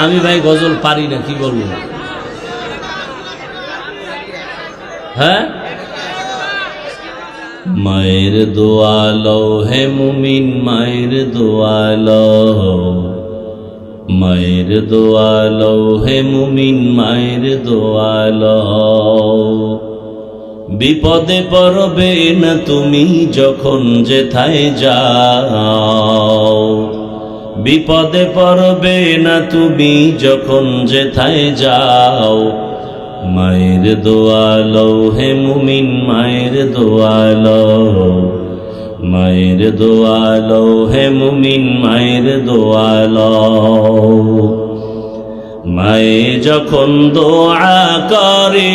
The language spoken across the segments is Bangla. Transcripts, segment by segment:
আমি ভাই গজল পারি না, কি বলবো? হ্যাঁ, মায়ের দোয়া লও হে মুমিন, মায়ের দোয়া লও, মায়ের দোয়া লও হে মুমিন, মায়ের দোয়া লও। বিপদে পড়বে না তুমি যখন যেথায় যাও, বিপদে পড়বে না তুমি যখন যেথায় যাও। মায়ের দোয়া লও হে মুমিন, মায়ের দোয়া লও, মায়ের দোয়া লও হে মুমিন, মায়ের দোয়া লও। মায়ে যখন দোয়া করে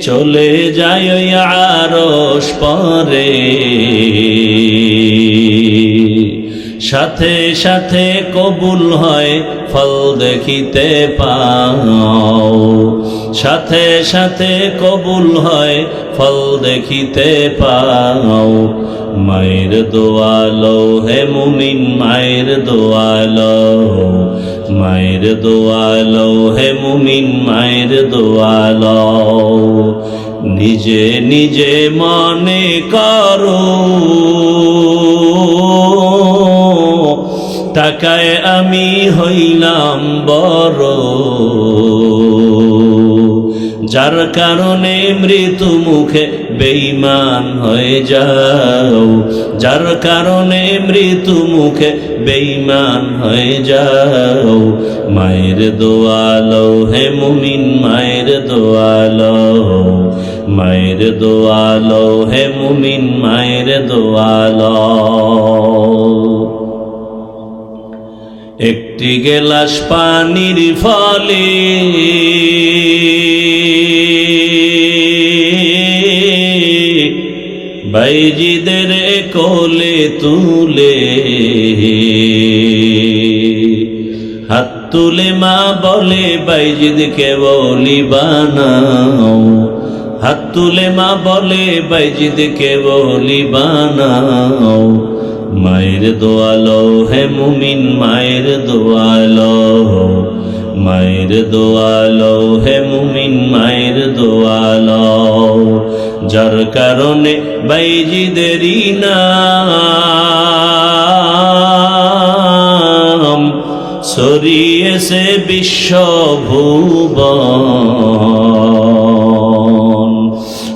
চলে যায় ওই আরশ পরে, সাথে সাথে কবুল হয় ফল দেখিতে পাও, সাথে সাথে কবুল হয় ফল দেখিতে পাও। মায়ের দোয়া লও হে মুমিন, মায়ের দোয়া লও, মায়ের দোয়া লও হে মুমিন, মায়ের দোয়া লও। নিজে নিজে মনে করো টাকায় আমি হইলাম বড়, যার কারণে মৃত্যু মুখে বেঈমান হয়ে যাও, যার কারণে মৃত্যু মুখে বেঈমান হয়ে যাও। মায়ের দোয়া লও হে মুমিন, মায়ের দোয়া লও, মায়ের দোয়া লও হে মুমিন, মায়ের দোয়া লও। একটি গেলাস পানির ফলে বাইজিদের কোলে তুলে, হাত তুলে মা বলে বাইজিদকে বলি বানাও, হাত তুলে মা বলে বাইজিদকে বলি বানাও। মায়ের দোয়া লও হে মুমিন, মায়ের দোয়া লও, মায়ের দোয়া লও হে মুমিন, মায়ের দোয়া লও। যার কারণে বাইজিদেরই নাম ছড়িয়েছে বিশ্বভুবন।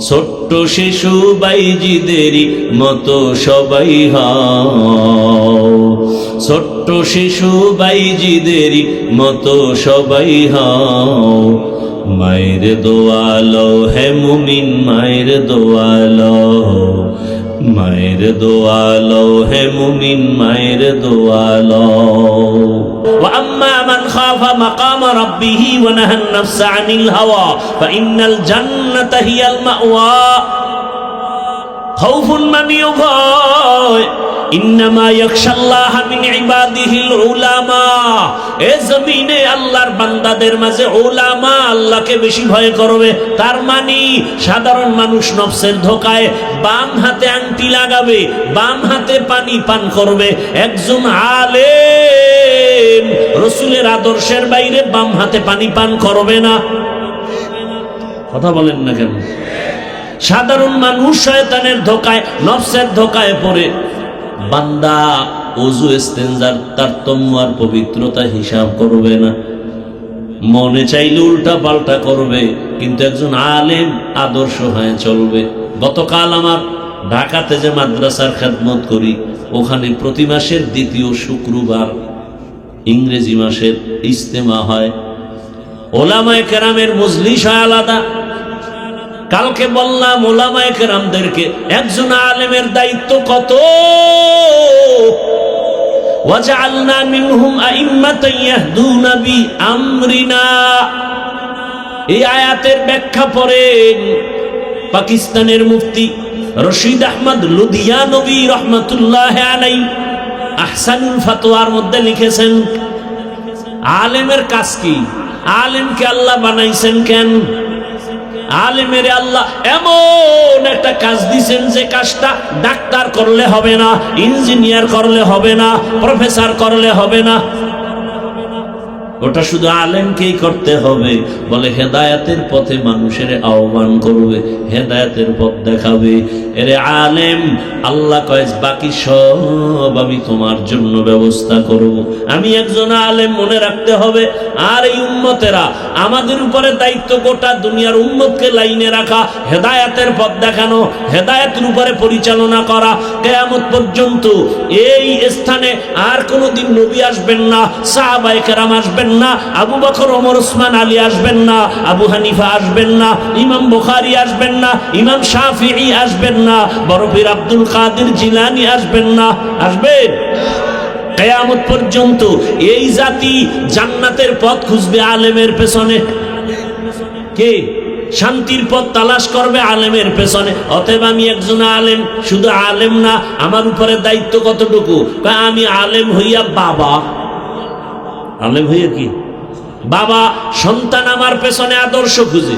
ছোট্ট শিশু বাইজিদেরই মতো সবাই হও, ছোট্ট শিশু বাইজিদেরই মতো সবাই হও। মায়ের দোয়া লও হে মুমিন, মায়ের দোয়া লও, মায়ের দোয়া লও হে মুমিন, মায়ের দোয়া লও। وأما من خاف مقام ربه ونهى النفس عن الهوى فإن الجنة هي المأوى। خوف মানে ভয়, ইন্নামা ইয়াখশাল্লাহ মিন ইবাদিহিল উলামা। এ জমিনে আল্লাহর বান্দাদের মাঝে উলামা আল্লাহকে বেশি ভয় করবে। তার মানে সাধারণ মানুষ নফসের ধোকায় বাম হাতে আংটি লাগাবে, বাম হাতে পানি পান করবে। একজন আলেম রাসূলের আদর্শের বাইরে বাম হাতে পানি পান করবে না। কথা বলেন না কেন? সাধারণ মানুষ শয়তানের ধোকায়, নফসের ধোকায় পড়ে বান্দা ওযু ইস্তেনজার তারতম্য আর পবিত্রতা হিসাব করবে না, মনে চাইলে উল্টা পাল্টা করবে। কিন্তু একজন আলেম আদর্শ হয়ে চলবে। গতকাল আমার ঢাকাতে যে মাদ্রাসার খেদমত করি, ওখানে প্রতি মাসের দ্বিতীয় শুক্রবার ইংরেজি মাসের ইজতেমা হয়, ওলামায়ে কেরামের মজলিস হয় আলাদা। কালকে বললাম ওলামায়ে কেরামদেরকে একজন আলেমের দায়িত্ব কত। ওয়াজআলনা মিনহুম আইম্মাতান ইয়াহদুনা বিআমরিনা। এই আয়াতের ব্যাখ্যা পড়েন পাকিস্তানের মুফতি রশিদ আহমদ লুধিয়ানবী রহমাতুল্লাহ আলাইহি আহসানুল ফাতোয়ার মধ্যে লিখেছেন, আলেমের কাজ কি? আলেমকে আল্লাহ বানাইছেন কেন? আলেমের আল্লাহ এমন একটা কাজ দিছেন যে কাজটা ডাক্তার করলে হবে না, ইঞ্জিনিয়ার করলে হবে না, প্রফেসর করলে হবে না, ওটা শুধু আলেমকেই করতে হবে। বলে হেদায়েতের পথে মানুষের আহ্বান করবে, হেদায়েতের পথ দেখাবে। এরে আলেম, আল্লাহ কয় বাকি সব আমি তোমার জন্য ব্যবস্থা করব। আমি একজন আলেম, মনে রাখতে হবে। আর এই উম্মতেরা, আমাদের উপরে দায়িত্ব গোটা দুনিয়ার উম্মতকে লাইনে রাখা, হেদায়েতের পথ দেখানো, হেদায়েতের উপরে পরিচালনা করা। কিয়ামত পর্যন্ত এই স্থানে আর কোনোদিন নবী আসবেন না, সাহাবায়ে কেরাম আসবেন না, আবু বকর, ওমর, ওসমান, আলী আসবেন না, আবু হানিফা আসবেন না, ইমাম বুখারী আসবেন না, ইমাম শাফিঈ আসবেন না, বড় পীর আব্দুল কাদের জিলানী আসবেন না। আসবেন? কিয়ামত পর্যন্ত এই জাতি জান্নাতের পথ খুঁজবে আলেমের পেছনে। কে শান্তির পথ তালাশ করবে? আলেমের পেছনে। অতএব আমি একজন আলেম, শুধু আলেম না, আমার উপরে দায়িত্ব কতটুকু? আমি আলেম হইয়া বাবা, আলেম হইয়া কি বাবা, সন্তান আমার পেছনে আদর্শ খুঁজে।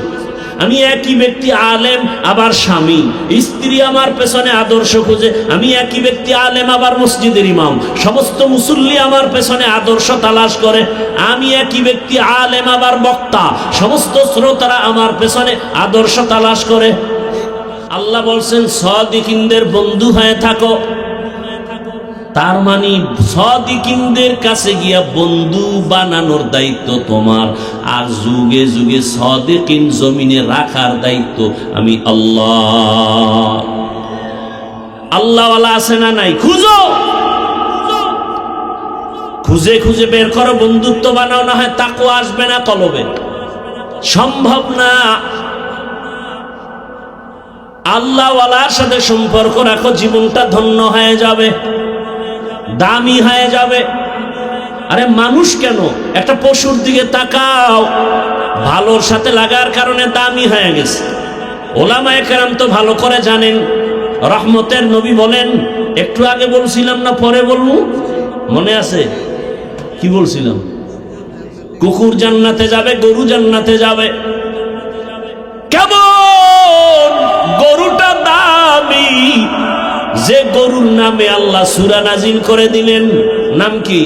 আমি একই ব্যক্তি আলেম, আবার স্বামী, স্ত্রী আমার পেছনে আদর্শ খুঁজে। আমি একই ব্যক্তি আলেম, আবার মসজিদের ইমাম, সমস্ত মুসল্লি আমার পেছনে আদর্শ তালাশ করে। আমি একই ব্যক্তি আলেম, আবার বক্তা, সমস্ত শ্রোতারা আমার পেছনে আদর্শ তালাশ করে। আল্লাহ বলছেন সাদিকিনদের বন্ধু হয়ে থাকো। তার মানে সাদিকিনদের কাছে গিয়া বন্ধু বানানোর দায়িত্ব তোমার, আর যুগে যুগে সাদিকিন জমিনে রাখার দায়িত্ব আমি আল্লাহ। আল্লাহওয়ালা আছে না নাই? খুঁজো, খুঁজে খুঁজে বের করো, বন্ধুত্ব বানাও, না হয় তাকওয়া আসবে না কলবে। সম্ভব না। আল্লাহওয়ালার সাথে সম্পর্ক রাখো, জীবনটা ধন্য হয়ে যাবে, দামি হয়ে যাবে। আরে মানুষ কেন, একটা পশুর দিকে তাকাও, ভালোর সাথে লাগার কারণে দামি হয়ে গেছে। ওলামায়ে কেরাম তো ভালো করে জানেন। রহমতের নবী বলেন, একটু আগে বলছিলাম না, পরে বলবো, মনে আছে? কি বলছিলাম? কুকুর জান্নাতে যাবে, গরু জান্নাতে যাবে। কেমন গরুটা দামি, যে গরুর নামে আল্লাহ সূরা নাজিল করে দিলেন। নাম কি?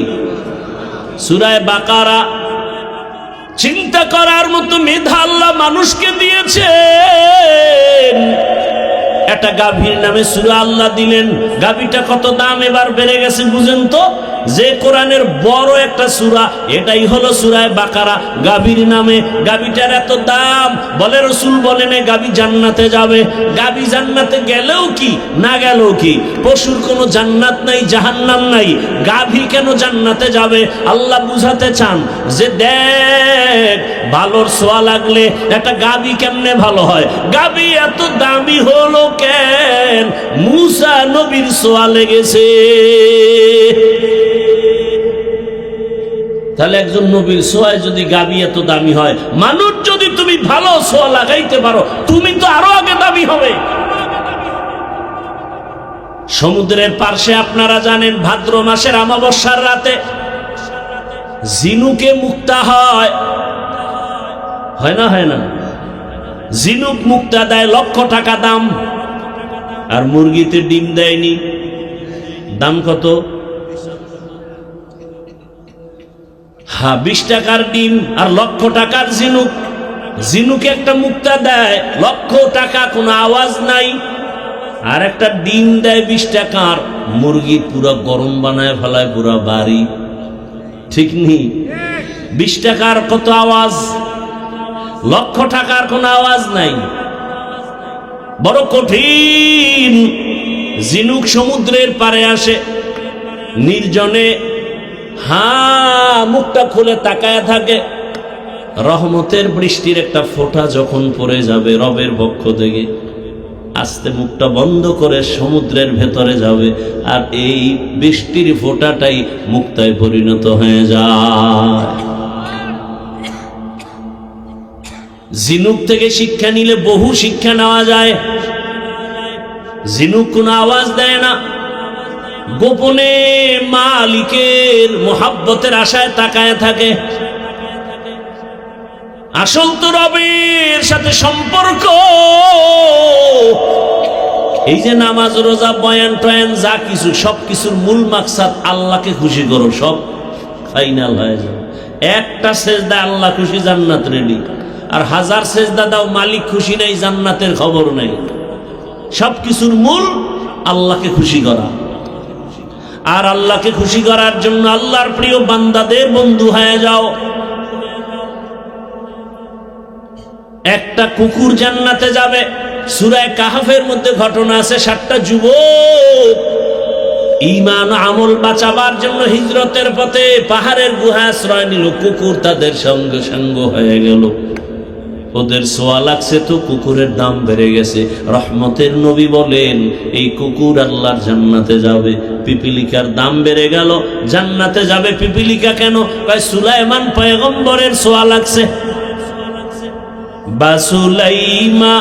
সূরা বাকারা। চিন্তা করার মতো মেধা আল্লাহ মানুষকে দিয়েছেন। একটা গাভীর নামে সূরা আল্লাহ দিলেন। গাভীটা কত দাম এবার বেড়ে গেছে বুঝেন তো? যে কোরআনের বড় একটা সূরা, এটাই হলো সূরা বাকারা, গাভীর নামে। গাভীটার এত দাম, বলে রাসূল বলেন গাভী জান্নাতে যাবে। গাভী জান্নাতে গেলেও কি, না গেলেও কি, পশুর কোনো জান্নাত নাই, জাহান্নাম নাই, গাভী কেন জান্নাতে যাবে? আল্লাহ বুঝাতে চান যে দেখ, ভালোর ছোঁয়া লাগলে একটা গাভী কেমনে ভালো হয়। গাভী এত দামি হলো কেন? মূসা নবীর ছোঁয়া লেগেছে। তাহলে একজন নবীর ছোঁয়ায় যদি গাভী এত দামি হয়, মানুষ যদি তুমি ভালো ছোঁয়া লাগাইতে পারো, তুমি তো আরো আগে দামি হবে। সমুদ্রের পার্শ্বে আপনারা জানেন, ভাদ্র মাসের অমাবস্যার রাতে ঝিনুকে মুক্তা হয়, হয় না? হয় না? ঝিনুক মুক্তা দেয়, লক্ষ টাকা দাম। আর মুরগিতে ডিম দেয়নি, দাম কত? 20 টাকার ডিম আর লক্ষ টাকার ঝিনুক। ঝিনুকে একটা মুক্তা দেয়, লক্ষ টাকা, কোনো আওয়াজ নাই। আর একটা ডিম দেয় 20 টাকার, মুরগি পুরো গরম বানায় ফেলায় পুরো বাড়ি। ঠিক নেই? 20 টাকার কত আওয়াজ, লক্ষ টাকার কোনো আওয়াজ নাই। বড় কঠিন। ঝিনুক সমুদ্রের পারে আসে, নির্জনে মুখটা খুলে তাকায় থাকে। রহমতের বৃষ্টির একটা ফোঁটা যখন পড়ে যাবে রবের পক্ষ থেকে, আস্তে মুখটা বন্ধ করে সমুদ্রের ভেতরে যাবে, আর এই বৃষ্টির ফোঁটাটাই মুক্তায় পরিণত হয়ে যায়। ঝিনুক থেকে শিক্ষা নিলে বহু শিক্ষা নেওয়া যায়। ঝিনুক কোনো আওয়াজ দেয় না, গোপনে মালিকের মোহাব্বতের আশায় তাকায় থাকে। আসল তো রবের সাথে সম্পর্ক। এই যে নামাজ রোজা বয়ান টয়ান যা কিছু সব কিছুর মূল মাকসাদ আল্লাহকে খুশি করো, সব ফাইনাল হয়ে যাবে। একটা সেজদা আল্লাহ খুশি, জান্নাত রেডি। আর হাজার সেজদা দাও, মালিক খুশি নাই, জান্নাতের খবর নাই। সব কিছুর মূল আল্লাহকে খুশি করা। আর আল্লাহকে খুশি করার জন্য আল্লাহর প্রিয় বান্দাদের বন্ধু হয়ে যাও। একটা কুকুর জান্নাতে যাবে, সূরা কাহফের মধ্যে ঘটনা আছে। 7টা যুবক ঈমান আমল বাঁচাবার জন্য হিজরতের পথে পাহাড়ের গুহা আশ্রয় নিল। কুকুর তাদের সঙ্গে সঙ্গ হয়ে গেল। ওদের সোয়া লাগছে তো কুকুরের দাম বেড়ে গেছে। রহমতের নবী বলেন এই কুকুর আল্লাহর জান্নাতে যাবে। পিপিলিকার দাম বেড়ে গেল, জান্নাতে যাবে পিপিলিকা কেন? কয় সুলাইমান পয়গম্বরের সোয়া লাগছে। বাসুলাইমা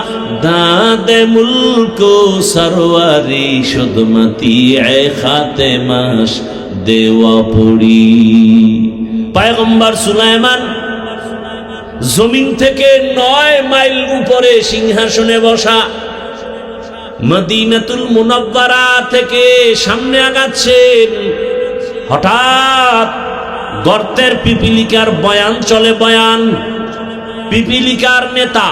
দাদে মুলকো সরওয়ারি সুদমতি এ খাতেমাস দেওয়া পড়ি। পয়গম্বর সুলাইমান জমিন থেকে 9 মাইল উপরে সিংহাসনে বসা। মদিনাতুল মুনাওয়ারা থেকে সামনে আগাচ্ছেন, হঠাৎ গর্তের পিপিলিকার বয়ান চলে। বয়ান পিপিলিকার নেতা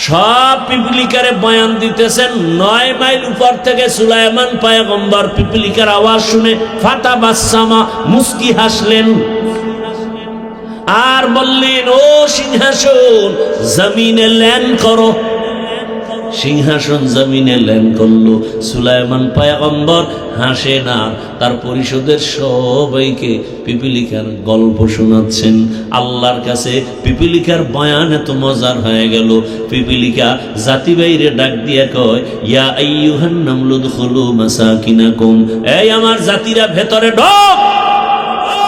সব পিপিলিকারে বয়ান দিতেছেন। 9 মাইল উপর থেকে সুলাইমান পয়গম্বর পিপিলিকার আওয়াজ শুনে ফাতা বাসামা মুস্কি হাসলেন আর বললেন, ও সিংহাসন জমিনে ল্যান্ড করো। সিংহাসন জমিনে ল্যান্ড করলো। সুলাইমান পয়গম্বর হাসে না, তার পরিষদের সবাইকে পিপিলিকার গল্প শোনাচ্ছেন। আল্লাহর কাছে পিপিলিকার বয়ান এত মজার হয়ে গেল, পিপিলিকা জাতি বাইরে ডাক দিয়া কয়, ইয়া আইয়ুহান নামলু দুখুলু মাসাকিনাকুম, এই আমার জাতিরা ভেতরে ঢোক।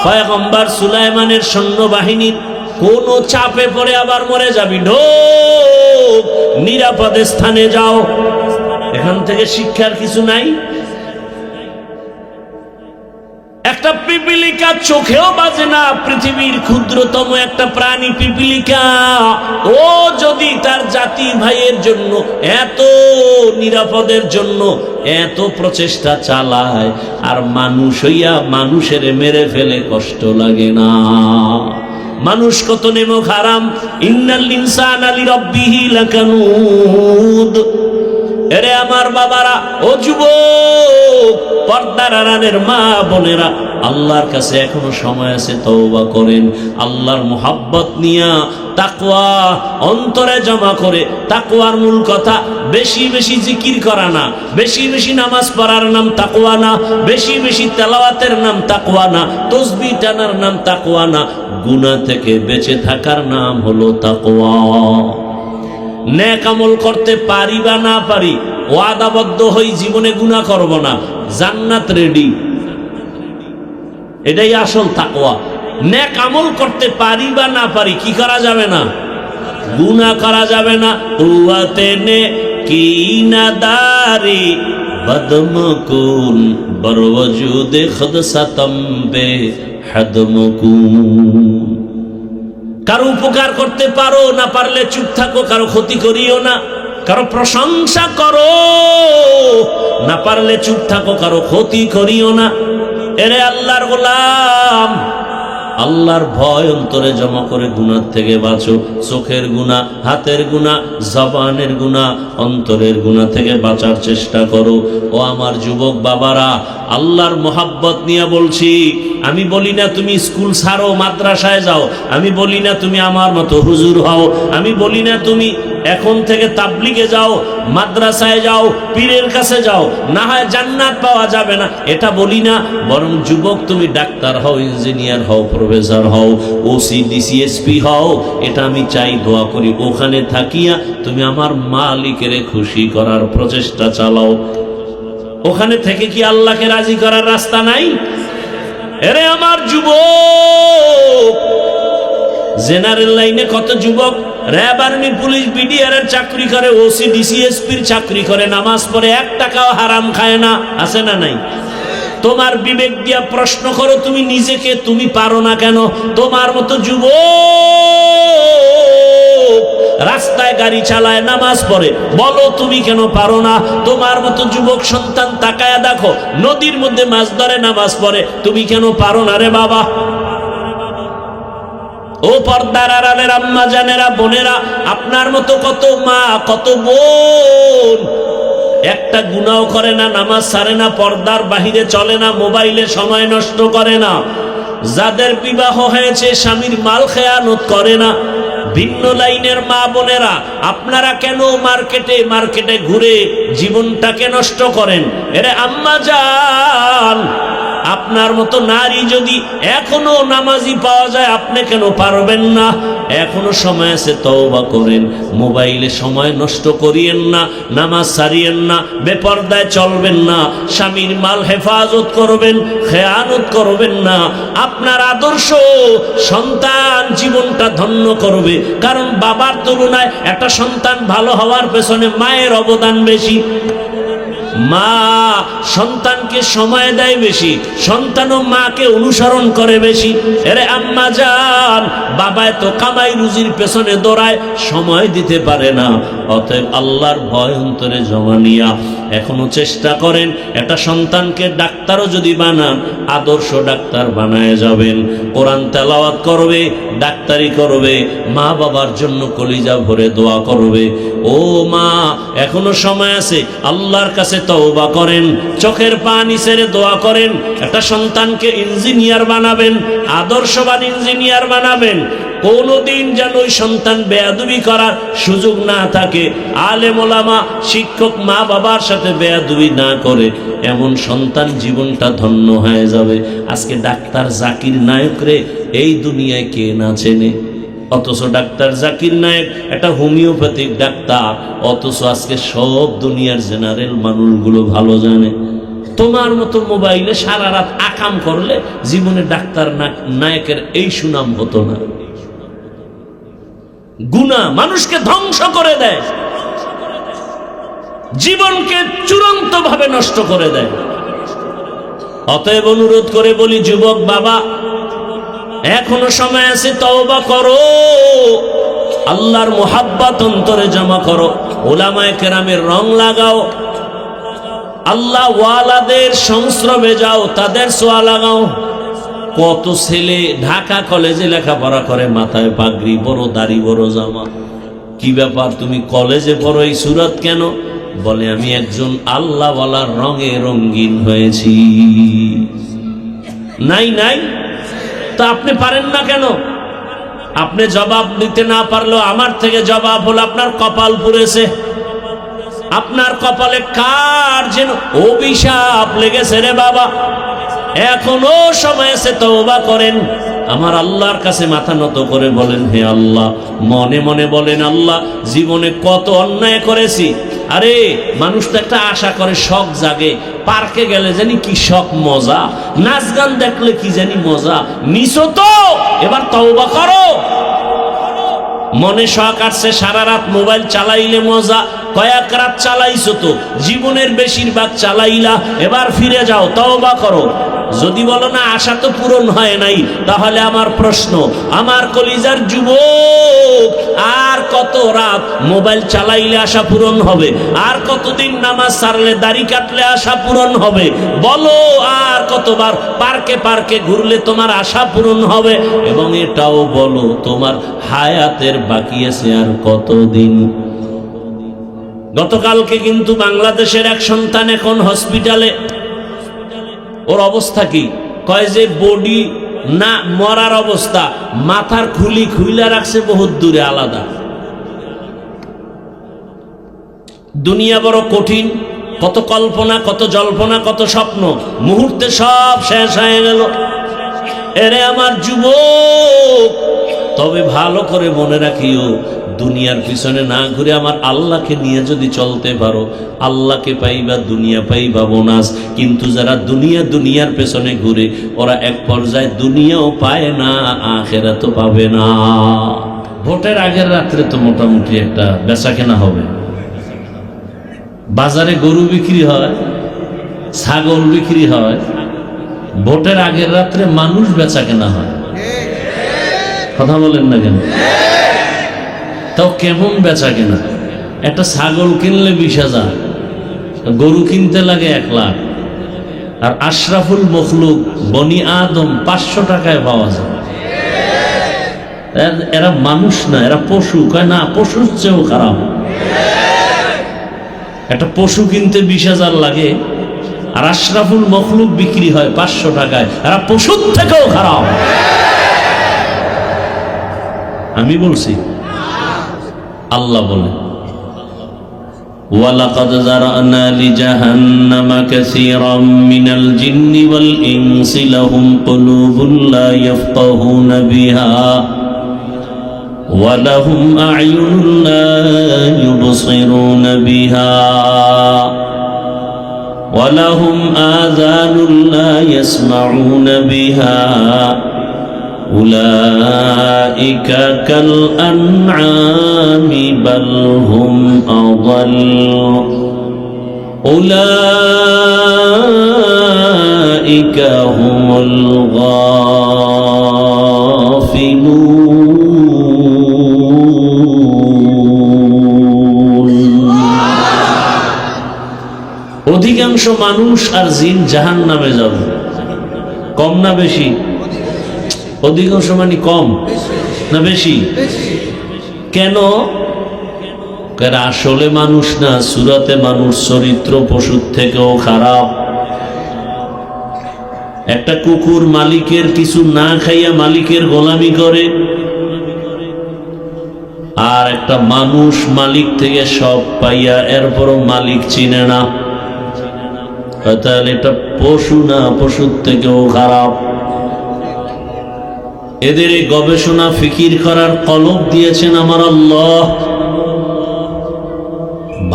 পয়গম্বর সুলাইমানের সৈন্যবাহিনীর কোন চাপে পড়ে আবার মরে যাবি, ঢোক, নিরাপদে স্থানে যাও। এখান থেকে শিক্ষার কিছু নাই? একটা পিপিলিকা চোখেও বাজে না, পৃথিবীর ক্ষুদ্রতম একটা প্রাণী পিপিলিকা। ও যদি তার জাতি ভাইয়ের জন্য এত নিরাপদের জন্য এত প্রচেষ্টা চালায়, আর মানুষ হইয়া মানুষের মেরে ফেলে কষ্ট লাগে না? মানুষ কত নেমক হারাম। ইন্নাল ইনসানা লিরাব্বিহি লাকানুদ। এরে আমার বাবারা, ও যুবক, পর্দার আড়ালের মা বোনেরা, আল্লাহর কাছে এখনো সময় আছে, তওবা করেন। আল্লাহর মুহাব্বত নিয়া তাকওয়া অন্তরে জমা করে। তাকওয়ার মূল কথা বেশি বেশি জিকির করা না, বেশি বেশি নামাজ পড়ার নাম তাকওয়া না, বেশি বেশি তেলাওয়াতের নাম তাকওয়া না, তাসবিহ টানার নাম তাকওয়া না, গুনাহ থেকে বেঁচে থাকার নাম হলো তাকওয়া। নেক আমল করতে পারি বা না পারি, ওয়াদাবদ্ধ হই জীবনে গুনাহ করব না, জান্নাত রেডি। এটাই আসল তাকওয়া। নেক আমল করতে পারি বা না পারি, কি করা যাবে না? গুনাহ করা যাবে না। কুওয়াতে নে কি নাদারি বদমকুন বরওজুদে খুদ সাতম্বে হাদমকুন। কারো উপকার করতে পারো, না পারলে চুপ থাকো, কারো ক্ষতি করিও না। কারো প্রশংসা করো, না পারলে চুপ থাকো, কারো ক্ষতি করিও না। এরে আল্লাহর গোলাম, আল্লাহর ভয় অন্তরে জমা করে গুনাহ থেকে বাঁচো। চোখের গুনাহ, হাতের গুনাহ, জবানের গুনাহ, অন্তরের গুনাহ থেকে বাঁচার চেষ্টা করো। ও আমার যুবক বাবারা, আল্লাহর মোহাব্বত নিয়ে বলছি। আমি বলি না তুমি স্কুল ছাড়ো, মাদ্রাসায় যাও। আমি বলি না তুমি আমার মতো হুজুর হও। আমি বলি না তুমি এখন থেকে তাবলিগে যাও, মাদ্রাসায় যাও, পীরের কাছে যাও, না হয় জান্নাত পাওয়া যাবে না, এটা বলি না। বরং যুবক তুমি ডাক্তার হও, ইঞ্জিনিয়ার হও, প্রফেসর হও, ওসি ডিসিএসপি হও, এটা আমি চাই, দোয়া করি। ওখানে থাকিয়া তুমি আমার মালিকের খুশি করার প্রচেষ্টা চালাও। ওখানে থেকে কি আল্লাহকে রাজি করার রাস্তা নাই? এরে আমার যুবক, জেনারেল লাইনে কত যুবক র্যাব, আর্মি, পুলিশ, বিডিআর এর চাকরি করে, ওসি ডিসিএসপির চাকরি করে, নামাজ পড়ে, 1 টাকাও হারাম খায় না, আছে না নাই? তোমার বিবেক দিয়া প্রশ্ন করো তুমি নিজেকে, তুমি পারো না কেন? তোমার মতো যুবক রাস্তায় গাড়ি চালায়, নামাজ পড়ে, বলো তুমি কেন পারো না? তোমার মতো যুবক সন্তান তাকায়া দেখো, নদীর মধ্যে মাছ ধরে, নামাজ পড়ে, তুমি কেন পারো না রে বাবা? ও পর্দার আড়ালের আম্মা জানেরা, বোনেরা, আপনার মতো কত মা, কত বোন একটা গুনাহ করে না, নামাজ ছাড়ে না, পর্দার বাহিরে চলে না, মোবাইলে সময় নষ্ট করে না, যাদের বিবাহ হয়েছে স্বামীর মাল খেয়ানত করে না। ভিন্ন লাইনের মা বোনেরা, আপনারা কেন মার্কেটে ঘুরে জীবনটাকে নষ্ট করেন? এরে আম্মা জান, আপনার মতো নারী যদি এখনো নামাজি পাওয়া যায়, আপনি কেন পারবেন না? এখনো সময় আছে, তওবা করেন, মোবাইলে সময় নষ্ট করিয়েন না, নামাজ ছাড়িয়েন না, বেপরদায় চলবেন না, স্বামীর মাল হেফাজত করবেন, খেয়ানত করবেন না। আপনার আদর্শ সন্তান জীবনটা ধন্য করবে, কারণ বাবার তুলনায় একটা সন্তান ভালো হওয়ার পেছনে মায়ের অবদান বেশি। মা সন্তানকে সময় দেয় বেশি, সন্তানও মাকে অনুসরণ করে বেশি। এরে আম্মা জান, বাবায় তো কামাই রুজির পেছনে দৌড়ায়, সময় দিতে পারে না। অতএব আল্লাহর ভয় অন্তরে জমা নিয়া এখনো চেষ্টা করেন, একটা সন্তানকে ডাক্তারও যদি বানান, আদর্শ ডাক্তার বানায় যাবেন। কোরআন তেলাওয়াত করবে, ডাক্তারি করবে, মা বাবার জন্য কলিজা ভরে দোয়া করবে। ও মা, এখনো সময় আছে, আল্লাহর কাছে তওবা করেন, চোখের পানি ছেড়ে দোয়া করেন, একটা সন্তানকে ইঞ্জিনিয়ার বানাবেন, আদর্শবান ইঞ্জিনিয়ার বানাবেন। কোনদিন যেন ওই সন্তান বেয়াদবি করার সুযোগ না থাকে, আলেম ওলামা শিক্ষক মা বাবার সাথে বেয়াদবি না করে, এমন সন্তান জীবনটা ধন্য হয়ে যাবে। আজকে ডাক্তার জাকির নায়ক রে এই দুনিয়ায় কে না চেনে? অথচ ডাক্তার জাকির নায়েক একটা হোমিওপ্যাথিক ডাক্তার, অথচ আজকে সব দুনিয়ার জেনারেল মানুষগুলো ভালো জানে। তোমার মতো মোবাইলে সারা রাত আকাম করলে জীবনে ডাক্তার নায়কের এই সুনাম হতো না। গুনাহ মানুষকে ধ্বংস করে দেয়, জীবনকে চূড়ান্ত ভাবে নষ্ট করে দেয়। অতএব অনুরোধ করে বলি, যুবক বাবা, এখনো সময় আছে, তওবা করো, আল্লাহর মুহাব্বত অন্তরে জমা করো, উলামায়ে কেরামের রং লাগাও, আল্লাহ ওয়ালাদের সংস্রবে যাও, তাদের ছোঁয়া লাগাও। কত ছেলে ঢাকা কলেজে লেখাপড়া করে, মাথায় পাগড়ি, বড় দাড়ি, বড় জামা। কি ব্যাপার, তুমি কলেজে পড়ো এই সুরত কেন? বলে আমি একজন আল্লাহওয়ালার রঙে রঙিন হয়েছি। নাই নাই, তা আপনি পারেন না কেন? আপনি জবাব দিতে না পারলেও আমার থেকে জবাব হলো আপনার কপাল পুড়েছে। আপনার কপালে কার যেন অভিশাপ লেগেছে রে বাবা। এখনো সময় আছে, তওবা করেন, আমার আল্লাহর কাছে মাথা নত করে বলেন, হে আল্লাহ, মনে মনে বলেন, আল্লাহ জীবনে কত অন্যায় করেছি। আরে মানুষ তো একটা আশা করে, শখ জাগে, পার্কে গেলে জানি কি শখ মজা, নাচ গান দেখলে কি জানি মজা, নিছো তো এবার তওবা করো। মনে শখ আসছে, সারা রাত মোবাইল চালাইলে মজা, কয়েক রাত চালাইছো তো, জীবনের বেশিরভাগ চালাইলা, এবার ফিরে যাও, তওবা করো। যদি বলো না আশা তো পূরণ হয় নাই, তাহলে আমার প্রশ্ন, আমার কলিজার যুবক, আর কত রাত মোবাইল চালাইলে আশা পূরণ হবে? আর কতদিন নামাজ ছাড়লে, দাড়ি কাটলে আশা পূরণ হবে? বলো, আর কতবার পার্কে পার্কে ঘুরলে তোমার আশা পূরণ হবে? এবং এটাও বলো, তোমার হায়াতের বাকি আছে আর কতদিন? গতকালকে কিন্তু বাংলাদেশের এক সন্তান এখন হসপিটালে। ওর অবস্থা কি? কয় যে বডি না মরার অবস্থা, মাথার খুলি খুইলা রাখছে বহুত দূরে আলাদা। দুনিয়া বড় কঠিন, কত কল্পনা, কত জল্পনা, কত স্বপ্ন, মুহূর্তে সব শেষ হয়ে গেল। এরে আমার যুবক, তবে ভালো করে মনে রাখিও, দুনিয়ার পিছনে না ঘুরে আমার আল্লাহকে নিয়ে যদি চলতে পারো, আল্লাহকে পাইবা, দুনিয়া পাইবা বোনাস। কিন্তু যারা দুনিয়ার পেছনে ঘুরে, ওরা এক পর্যায়ে দুনিয়াও পায় না, আখিরাতও পাবে না। ভোটের আগের রাত্রে তো মোটামুটি একটা বেচা কেনা হবে, বাজারে গরু বিক্রি হয়, ছাগল বিক্রি হয়, ভোটের আগের রাত্রে মানুষ বেচা কেনা হয়, কথা বলেন না কেন? তাও কেমন বেচা কেনা? একটা ছাগল কিনলে 20,000, গরু কিনতে লাগে 1 লাখ, আর আশরাফুল মখলুক বনি আদম 500 টাকায় পাওয়া যায়। এরা মানুষ না, এরা পশু। কয় না, পশুর চেয়েও খারাপ। একটা পশু কিনতে 20,000 লাগে, আর আশরাফুল মখলুক বিক্রি হয় 500 টাকায়। এরা পশুর থেকেও খারাপ। আমি বলছি? আল্লাহ বলে, ওয়ালাকাদ যারানা লিজাহান্নামা কাসীরাম মিনাল জিন্নি ওয়াল ইনসি লাহুম কুলুবুন লা ইয়াফকাহুনা বিহা ওয়া লাহুম আ'য়ুনুন লা ইউবসিরুনা বিহা ওয়া লাহুম আযানুন লা ইয়াসমাউনা বিহা উলাইকা কাল আনআমি বাল হুম আযাল উলাইকা হুমুল গাফিলুন। অধিকাংশ মানুষ আর জিন জাহান্নামে যাবে। কম না বেশি? অধিকাংশ মানে কম না বেশি? কেন? এরা আসলে মানুষ না, সুরাতে মানুষ, চরিত্র পশুর থেকেও খারাপ। একটা কুকুর মালিকের কিছু না খাইয়া মালিকের গোলামি করে, আর একটা মানুষ মালিক থেকে সব পাইয়া এরপরও মালিক চিনে না। তাহলে এটা পশু না, পশুর থেকেও খারাপ। এদের এই গবেষণা ফিকির করার কলব দিয়েছেন আমার আল্লাহ।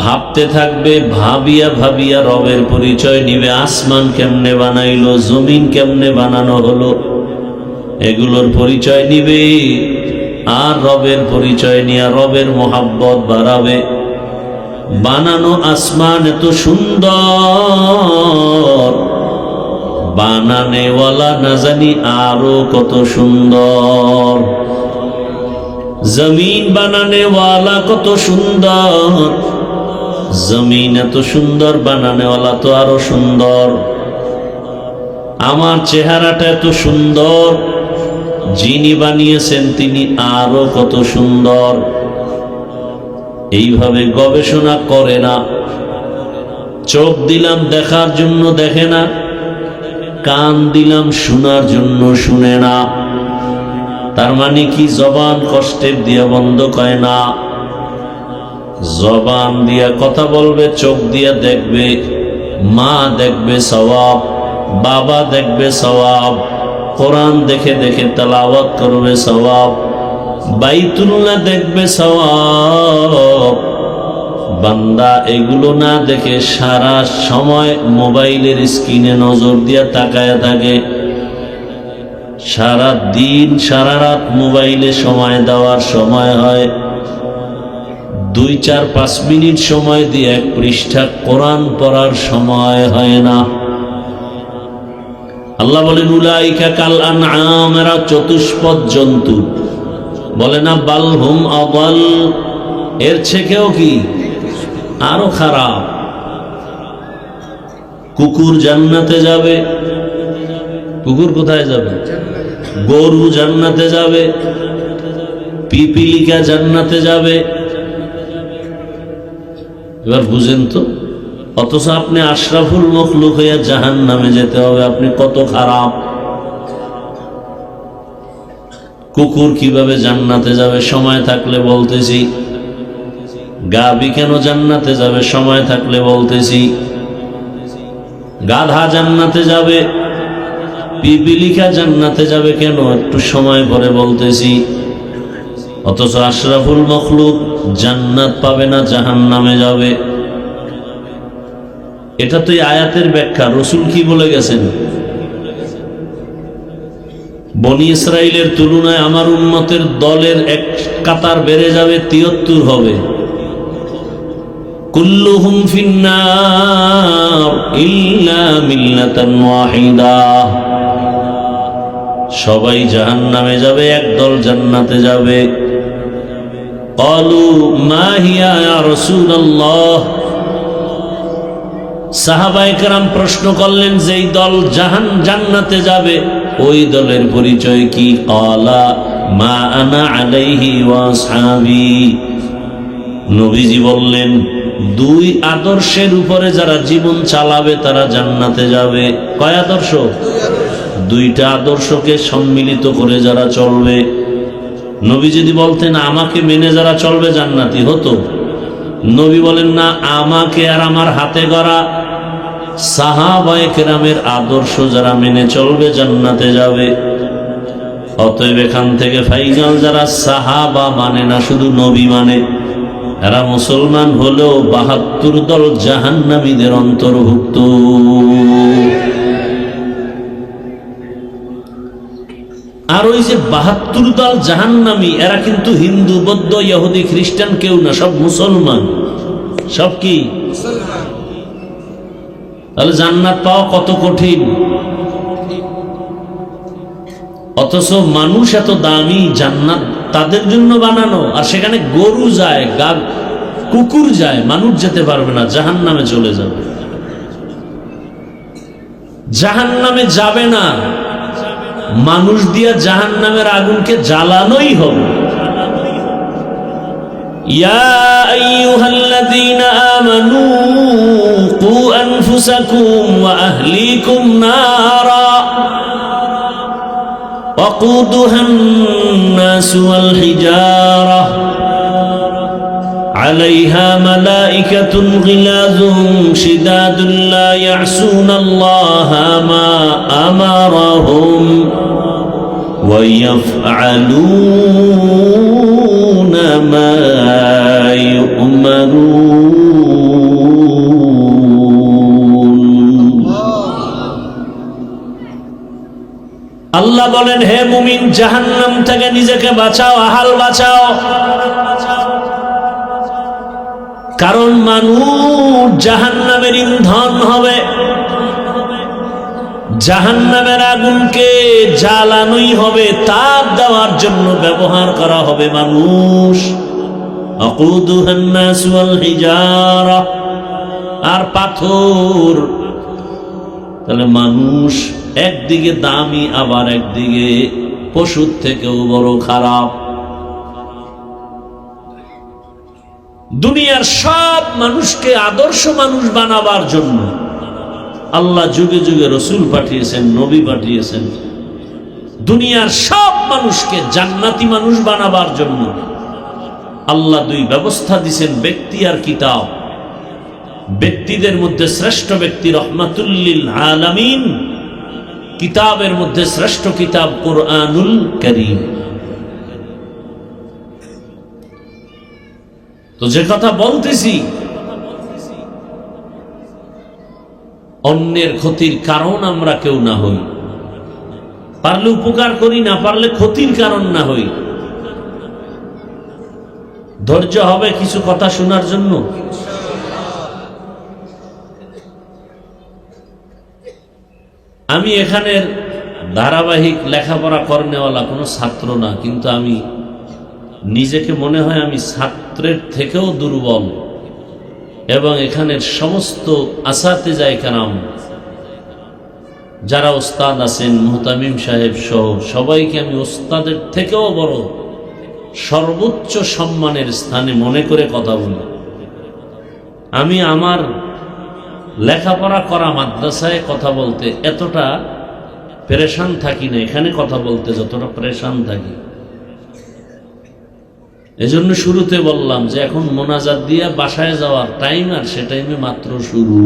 ভাবতে থাকবে, ভাবিয়া ভাবিয়া রবের পরিচয় নিবে। আসমান কেমনে বানাইলো, জমিন কেমনে বানানো হলো, এগুলোর পরিচয় নিবে, আর রবের পরিচয় নিয়ে রবের মোহাব্বত বাড়াবে। বানানো আসমান এত সুন্দর, বানানেওয়ালা না জানি আরো কত সুন্দর। জমিন বানানেওয়ালা কত সুন্দর, জমিন এত সুন্দর, বানানেওয়ালা তো আরো সুন্দর। আমার চেহারাটা এত সুন্দর, যিনি বানিয়েছেন তিনি আরো কত সুন্দর। এইভাবে গবেষণা করে না। চোখ দিলাম দেখার জন্য দেখে না, কান দিলাম শোনার জন্য শুনে না। তার মানে কি? জবান কষ্টের দিয়া বন্ধ করে না। জবান দিয়া কথা বলবে, চোখ দিয়া দেখবে, মা দেখবে সওয়াব, বাবা দেখবে সওয়াব, কোরআন দেখে দেখে তেলাওয়াত করবে সওয়াব, বাইতুল্লাহ দেখবে সওয়াব। বান্দা এগুলো না দেখে সারা সময় মোবাইলের স্ক্রিনে নজর দিয়া তাকায় থাকে। সারা দিন সারা রাত মোবাইলে সময় দেওয়ার সময় হয় 2-4-5 মিনিট সময় দিয়ে 1 পৃষ্ঠা কোরআন পড়ার সময় হয় না। আল্লাহ বলেন, উলাইকা কাল আনআম, এরা চতুষ্পদ জন্তু। বলে না বাল হুম আযাল, এর থেকেও কি আরো খারাপ। কুকুর জান্নাতে যাবে। কুকুর কোথায় যাবে? গরু জান্নাতে যাবে, পিপিলিকা জান্নাতে যাবে। এবার বুঝেন তো, অথচ আপনি আশরাফুল মখলুক হইয়া জাহান্নামে যেতে হবে। আপনি কত খারাপ। কুকুর কিভাবে জান্নাতে যাবে? সময় থাকলে বলতেছি। গাভী কেন জান্নাতে যাবে? সময় থাকলে বলতেছি। গাধা জান্নাতে যাবে, পিপিলিকা জান্নাতে যাবে কেন? একটু সময় পরে বলতেছি। অথচ আশরাফুল মখলুক জান্নাত পাবে না, জাহান্নামে যাবে। এটা তো এই আয়াতের ব্যাখ্যা। রাসূল কি বলে গেছেন? বনি ইসরাইলের তুলনায় আমার উম্মতের দলের 1 কাতার বেড়ে যাবে, 73 হবে। কুল্লুহুম ফিন্নার ইল্লা মিল্লাতান ওয়াহিদা, সবাই জাহান্নামে যাবে, একদল জান্নাতে যাবে। ক্বালু মা হিয়া ইয়া রাসূলুল্লাহ, সাহাবায়ে কেরাম প্রশ্ন করলেন, যেই দল জান্নাতে যাবে ওই দলের পরিচয় কি? ক্বালা মা আনা আলাইহি ওয়া আসহাবি, নবীজি বললেন, দুই আদর্শের উপরে যারা জীবন চালাবে তারা জান্নাতে যাবে। কয় আদর্শ? দুইটা আদর্শকে সম্মিলিত করে যারা চলবে। নবী যদি বলতেন আমাকে মেনে যারা চলবে জান্নাতি হতো, নবী বলেন না, আমাকে আর আমার হাতে গড়া সাহাবায়ে কেরামের আদর্শ যারা মেনে চলবে জান্নাতে যাবে। অতএব এখান থেকে ফাইনাল, যারা সাহাবা মানে না, শুধু নবী মানে, এরা মুসলমান হলেও ৭২ দল জাহান্নামীদের অন্তর্ভুক্ত। আর ওই যে ৭২ দল জাহান্নামী, এরা কিন্তু হিন্দু, বৌদ্ধ, ইহুদি, খ্রিস্টান কেউ না, সব মুসলমান। সব কি? তাহলে জান্নাত পাওয়া কত কঠিন। অথচ মানুষ এত দামি, জান্নাত তাদের জন্য বানানো, আর সেখানে গরু যায়, কুকুর যায়, মানুষ যেতে পারবে না, জাহান্নামে চলে যাবে। জাহান্নামে যাবে না, মানুষ দিয়া জাহান্নামের আগুনকে জ্বালানোই হবে। ইয়া আইয়ুহাল্লাযীনা আমানু কু আনফুসাকুম ওয়া আহলিকুম নারা وقودها الناس والحجارة عليها ملائكة غلاظ شداد لا يعصون الله ما أمرهم ويفعلون ما يؤمرون। আল্লাহ বলেন, হে মুমিন, জাহান্নাম থেকে নিজেকে বাঁচাও, আহাল বাঁচাও। কারণ মানুষ জাহান্নামের ইন্ধন হবে, জাহান্নামের আগুনকে জ্বালানোই হবে, তাপ দেওয়ার জন্য ব্যবহার করা হবে মানুষ। আকুদুহান নাস ওয়াল হিজারা, আর পাথর। তাহলে মানুষ একদিকে দামি, আবার একদিকে পশুর থেকেও বড় খারাপ। দুনিয়ার সব মানুষকে আদর্শ মানুষ বানাবার জন্য আল্লাহ যুগে যুগে রসুল পাঠিয়েছেন, নবী পাঠিয়েছেন। দুনিয়ার সব মানুষকে জান্নাতি মানুষ বানাবার জন্য আল্লাহ দুই ব্যবস্থা দিয়েছেন, ব্যক্তি আর কিতাব। ব্যক্তিদের মধ্যে শ্রেষ্ঠ ব্যক্তি রহমাতুল লিল আলামিন, কিতাবের মধ্যে শ্রেষ্ঠ কিতাব কুরআনুল কারীম। তো যে কথা বলতেছি, অন্যের ক্ষতির কারণ আমরা কেউ না হই। পারলে উপকার করি, না পারলে ক্ষতির কারণ না হই। ধৈর্য হবে কিছু কথা শোনার জন্য। আমি এখানের ধারাবাহিক লেখাপড়া করেনেওয়ালা কোনো ছাত্র না, কিন্তু আমি নিজেকে মনে হয় আমি ছাত্রের থেকেও দুর্বল। এবং এখানের সমস্ত আসাতিজায়ে কেরাম যারা ওস্তাদ আছেন, মুহতামিম সাহেব সহ সবাইকে আমি ওস্তাদের থেকেও বড়, সর্বোচ্চ সম্মানের স্থানে মনে করে কথা বলি। আমি আমার লেখাপড়া করা মাদ্রাসায় কথা বলতে এতটা পেরেশান থাকি না, এখানে কথা বলতে যতটা পেরেশান থাকি। এজন্য শুরুতে বললাম যে এখন মোনাজাত দিয়ে বাসায় যাওয়ার টাইম, আর সে টাইমে মাত্র শুরু।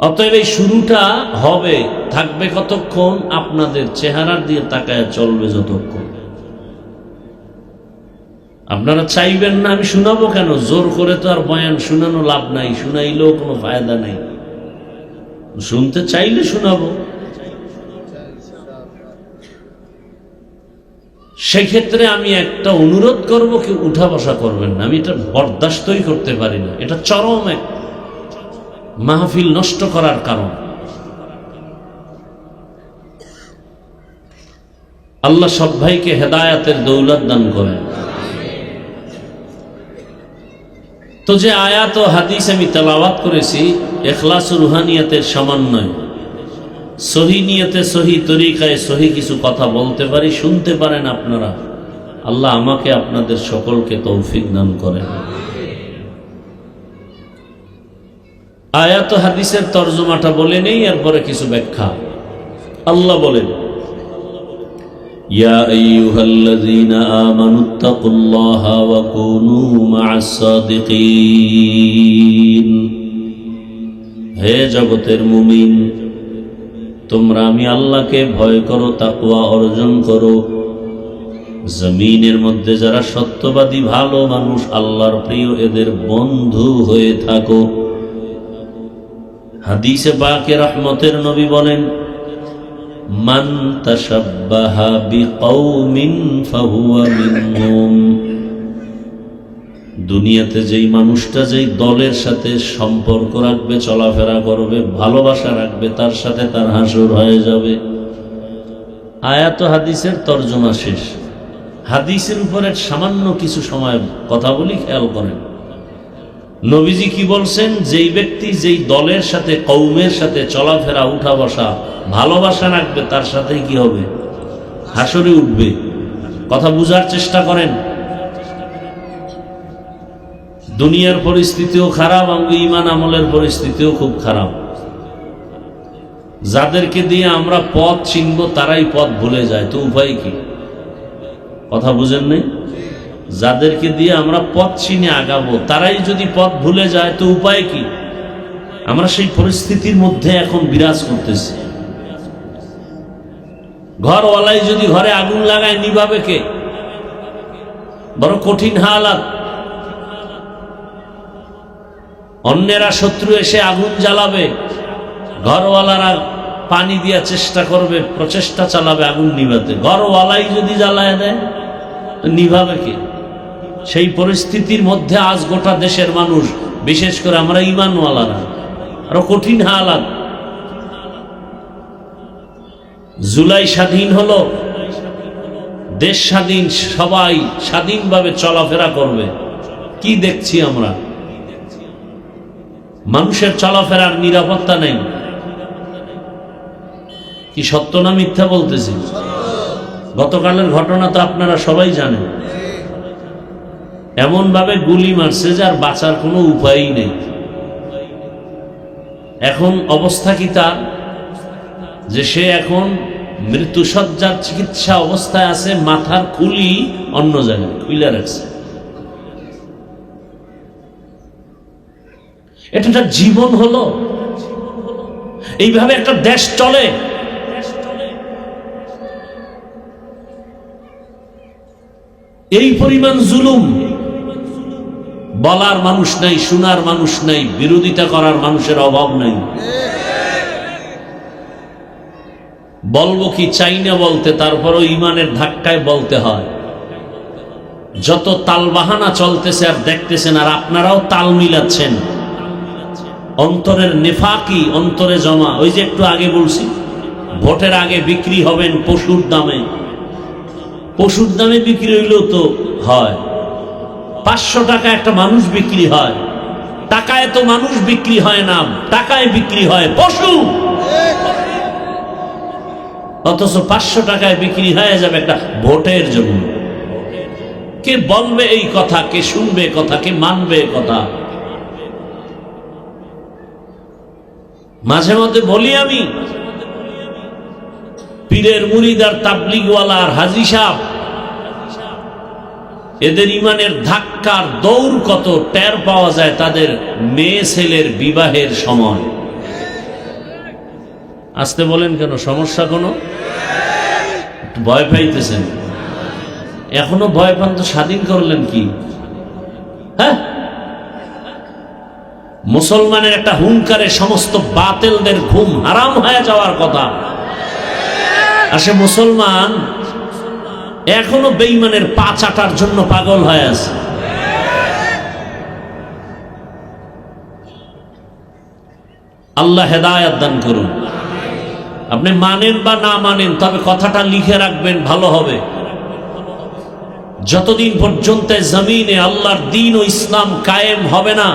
অতএব এই শুরুটা হবে, থাকবে কতক্ষণ? আপনাদের চেহারার দিয়ে তাকায় চলবে যতক্ষণ। আপনারা চাইবেন না আমি শোনাবো কেন? জোর করে তো আর বয়ান শোনানো লাভ নাই, শুনাইলেও কোনো ফায়দা নাই। শুনতে চাইলে শোনাবো। সেই ক্ষেত্রে আমি একটা অনুরোধ করব, কেউ উঠা বসা করবেন না। আমি এটা বরদাস্তই করতে পারি না। এটা চরম এক মাহফিল নষ্ট করার কারণ। আল্লাহ সব ভাইকে হেদায়াতের দৌলত দান করেন। তো যে আয়াত ও হাদিস আমি তেলাওয়াত করেছি, ইখলাস ও রুহানিয়াতের সমন্বয়, সহি নিয়তে সহি তরিকায় সহি কিছু কথা বলতে পারি, শুনতে পারেন আপনারা। আল্লাহ আমাকে আপনাদের সকলকে তৌফিক দান করেন। আয়াত ও হাদিসের তরজমাটা বলে নেই, এরপরে কিছু ব্যাখ্যা। আল্লাহ বলেন, ইয়া আইয়ুহাল্লাযীনা আমানুত্তাকুল্লাহা ওয়া কুনু মা'আস সাদিকিন। হে জগতের মুমিন, তোমরা আমি আল্লাহকে ভয় করো, তাকওয়া অর্জন করো। জমিনের মধ্যে যারা সত্যবাদী ভালো মানুষ, আল্লাহর প্রিয়, এদের বন্ধু হয়ে থাকো। হাদিসে পাকে রহমতের নবী বলেন, মান তাশাব্বাহা বিকওমিন ফাহুয়া মিনহুম। দুনিয়াতে যেই মানুষটা যেই দলের সাথে সম্পর্ক রাখবে, চলাফেরা করবে, ভালোবাসা রাখবে, তার সাথে তার হাসর হয়ে যাবে। আয়াত ও হাদিসের তরজমা শেষ। হাদিসের উপরে সামান্য কিছু সময় কথা বলি, খেয়াল করেন। নবীজি কি বলছেন? যেই ব্যক্তি যেই দলের সাথে, কওমের সাথে চলাফেরা, উঠা বসা, ভালোবাসা রাখবে, তার সাথেই কি হবে? হাসরে উঠবে। কথা বুঝার চেষ্টা করেন। দুনিয়ার পরিস্থিতিও খারাপ, আমাদের ঈমান আমলের পরিস্থিতিও খুব খারাপ। যাদেরকে দিয়ে আমরা পথ চিনব, তারাই পথ ভুলে যায়, তো উপায় কি? কথা বুঝেন নাই? যাদেরকে দিয়ে আমরা পথ চিনে আগাবো, তারাই যদি পথ ভুলে যায়, তো উপায় কি? আমরা সেই পরিস্থিতির মধ্যে এখন বিরাজ করতেছি। ঘরওয়ালাই যদি ঘরে আগুন লাগায়, নিভাবে কে? বড় কঠিন হালাত। অন্যেরা শত্রু এসে আগুন জ্বালাবে, ঘরওয়ালারা পানি দিয়া চেষ্টা করবে, প্রচেষ্টা চালাবে আগুন নিভাতে। ঘরওয়ালাই যদি জ্বালায় দেয়, নিভাবে কে? সেই পরিস্থিতির মধ্যে আজ গোটা দেশের মানুষ, বিশেষ করে আমরা ঈমানওয়ালারা, আরো কঠিন হালাত। জুলাই স্বাধীন হলো, দেশ স্বাধীন, সবাই স্বাধীনভাবে চলাফেরা করবে। কি দেখছি আমরা? মানুষের চলাফেরার নিরাপত্তা নেই। কি সত্য না মিথ্যা বলতেছি? গতকালের ঘটনা তো আপনারা সবাই জানেন। এমন ভাবে গুলি মারছে যে আর বাঁচার কোনো উপায়ই নেই। এখন অবস্থা কি তার? যে সে এখন মৃত্যুসজ্জার চিকিৎসা অবস্থায় আছে, মাথার খুলি অন্য জায়গায় খুলে রাখছে। এটা একটা জীবন হলো? এইভাবে একটা দেশ চলে? এই পরিমাণ জুলুম, বলার মানুষ নাই, শোনার মানুষ নাই, বিরোধিতা করার মানুষের অভাব নাই। বলবো কি চাই না বলতে, তারপরও ঈমানের ধাক্কায় বলতে হয়। যত তালবাহানা চলতেছে আর দেখতেছেন, আর আপনারাও তাল মিলাচ্ছেন। অন্তরের নেফাকি অন্তরে জমা। ওই যে একটু আগে বলছি, ভোটের আগে বিক্রি হবেন পশুর দামে। পশুর দামে বিক্রি হইলেও তো হয়। 500 টাকা একটা মানুষ বিক্রি হয়। টাকায় তো মানুষ বিক্রি হয় না, টাকায় বিক্রি হয় পশু। অথচ 500 টাকায় বিক্রি হয়ে যাবে একটা ভোটের জন্য। কে বলবে এই কথা? কে শুনবে কথা? কে মানবে কথা? মাঝে মধ্যে বলি আমি, পীরের মুরিদ আর তাবলিগওয়ালা আর হাজী সাহেব, এদের ঈমানের ধাক্কার দৌড় কত টের পাওয়া যায় তাদের মেয়ে ছেলের বিবাহের সময়। আসতে বলেন কেন? সমস্যা কোনো? ভয় পাইতেছেন? এখনো ভয় পান তো স্বাধীন করলেন কি? হ্যাঁ, মুসলমানের একটা হুঙ্কারে সমস্ত বাতিলদের ঘুম হারাম হয়ে যাওয়ার কথা। আর সে মুসলমান এখনো বেঈমানের পা চাটার জন্য পাগল হয়ে আছে। আল্লাহ হেদায়েত দান করুন। আপনি মানেন বা না মানেন, তবে কথাটা লিখে রাখবেন, ভালো হবে। যতদিন পর্যন্ত জমিনে আল্লাহর দ্বীন ও ইসলাম কায়েম হবে না,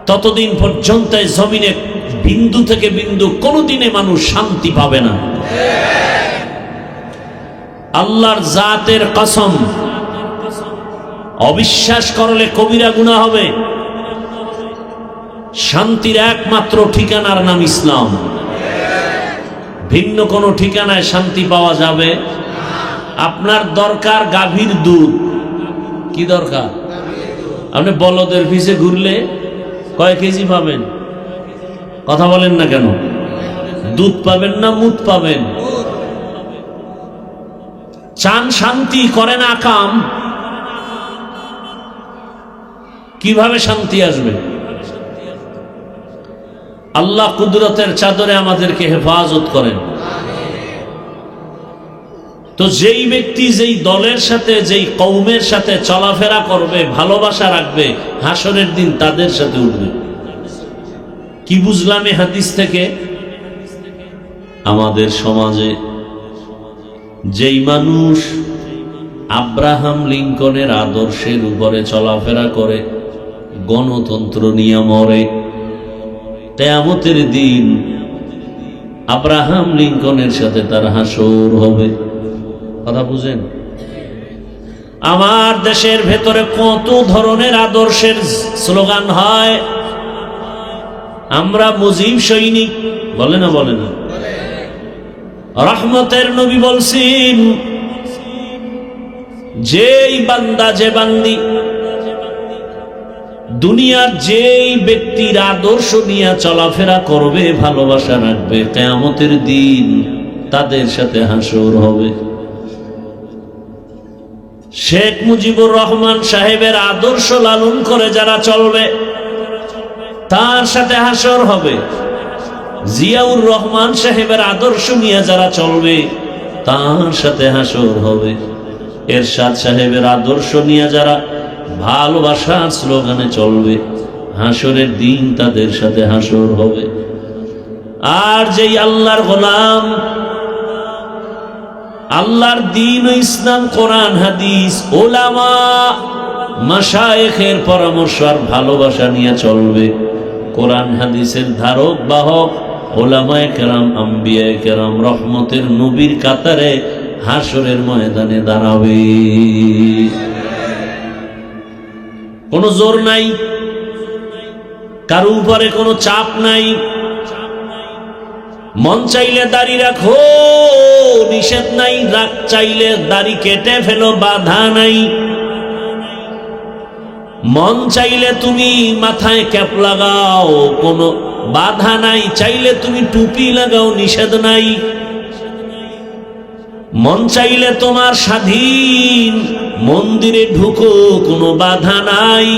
ততদিন পর্যন্ত জমিনে বিন্দু থেকে বিন্দু কোনদিনে মানুষ শান্তি পাবে না। আল্লাহর জাতের কসম, অবিশ্বাস করলে কবিরা গুনাহ হবে। শান্তির একমাত্র ঠিকানার নাম ইসলাম। ভিন্ন কোনো ঠিকানায় শান্তি পাওয়া যাবে? আপনার দরকার গাভীর দুধ। কি দরকার? আপনি বলদের পিছে ঘুরলে কয় কেজি পাবেন? কথা বলেন না কেন? দুধ পাবেন না মুদ পাবেন? চান শান্তি, করেন আকাম, কিভাবে শান্তি আসবে? আল্লাহ কুদরতের চাদরে আমাদেরকে হেফাজত করেন। তো যেই ব্যক্তি যেই দলের সাথে, যেই কওমের সাথে চলাফেরা করবে, ভালোবাসা রাখবে, হাসরের দিন তাদের সাথে উঠবে। কি বুঝলাম এই হাদিস থেকে? আমাদের সমাজে যেই মানুষ আব্রাহাম লিঙ্কনের আদর্শের উপরে চলাফেরা করে, গণতন্ত্র নিয়ে মরে, কিয়ামতের দিন আব্রাহাম লিঙ্কনের সাথে তার হাসর হবে। কথা বুঝেন? আমার দেশের ভেতরে কত ধরনের আদর্শের স্লোগান হয়। আমরা মুজিব সৈনিক, বলে না? বলে না? রহমতের নবী বলছেন, যেই বান্দা, যে বান্দি দুনিয়ার যেই ব্যক্তির আদর্শ নিয়ে চলাফেরা করবে, ভালোবাসা রাখবে, কিয়ামতের দিন তাদের সাথে হাসর হবে। শেখ মুজিবুর রহমান সাহেবের আদর্শ লালন করে যারা চলবে, তার সাথে হাসর হবে। জিয়াউর রহমান সাহেবের আদর্শ নিয়ে যারা চলবে, তার সাথে হাসর হবে। এরশাদ সাহেবের আদর্শ নিয়ে যারা ভালোবাসার স্লোগানে চলবে, হাসরের দিন তাদের সাথে হাসর হবে। আর যেই আল্লাহর গোলাম, আল্লাহর দ্বীন ও ইসলাম, কোরআন হাদিস, ওলামা মাশায়েখের পরামর্শ আর ভালোবাসা নিয়ে চলবে, কোরআন হাদিসের ধারক বাহক ওলামায়ে কেরাম, আম্বিয়ায়ে কেরাম, রহমতের নবীর কাতারে হাসরের ময়দানে দাঁড়াবে। কোনো জোর নাই, কারো উপরে কোনো চাপ নাই। মন চাইলে দাড়ি রাখো, নিষেধ নাই। রাখ চাইলে দাড়ি কেটে ফেলো, বাধা নাই। মন চাইলে তুমি মাথায় ক্যাপ লাগাও, কোনো বাধা নাই। চাইলে তুমি টুপি লাগাও, নিষেধ নাই। মন চাইলে তোমার স্বাধীন মন্দিরে ঢুকো, কোনো বাধা নাই।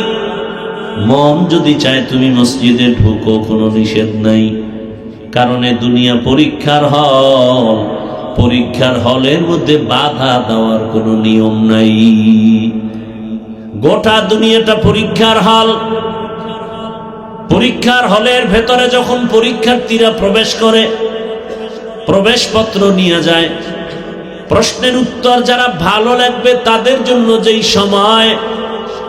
মন যদি চায় তুমি মসজিদে ঢুকো, কোনো নিষেধ নাই। কারণ দুনিয়া পরীক্ষার হল, পরীক্ষার হলের মধ্যে বাধা দেওয়ার কোনো নিয়ম নাই। গোটা দুনিয়াটা পরীক্ষার হল। পরীক্ষার হলের ভেতরে যখন পরীক্ষার্থীরা প্রবেশ করে, প্রবেশপত্র নিয়ে যায়, প্রশ্নের উত্তর যারা ভালো লাগবে তাদের জন্য যেই সময়,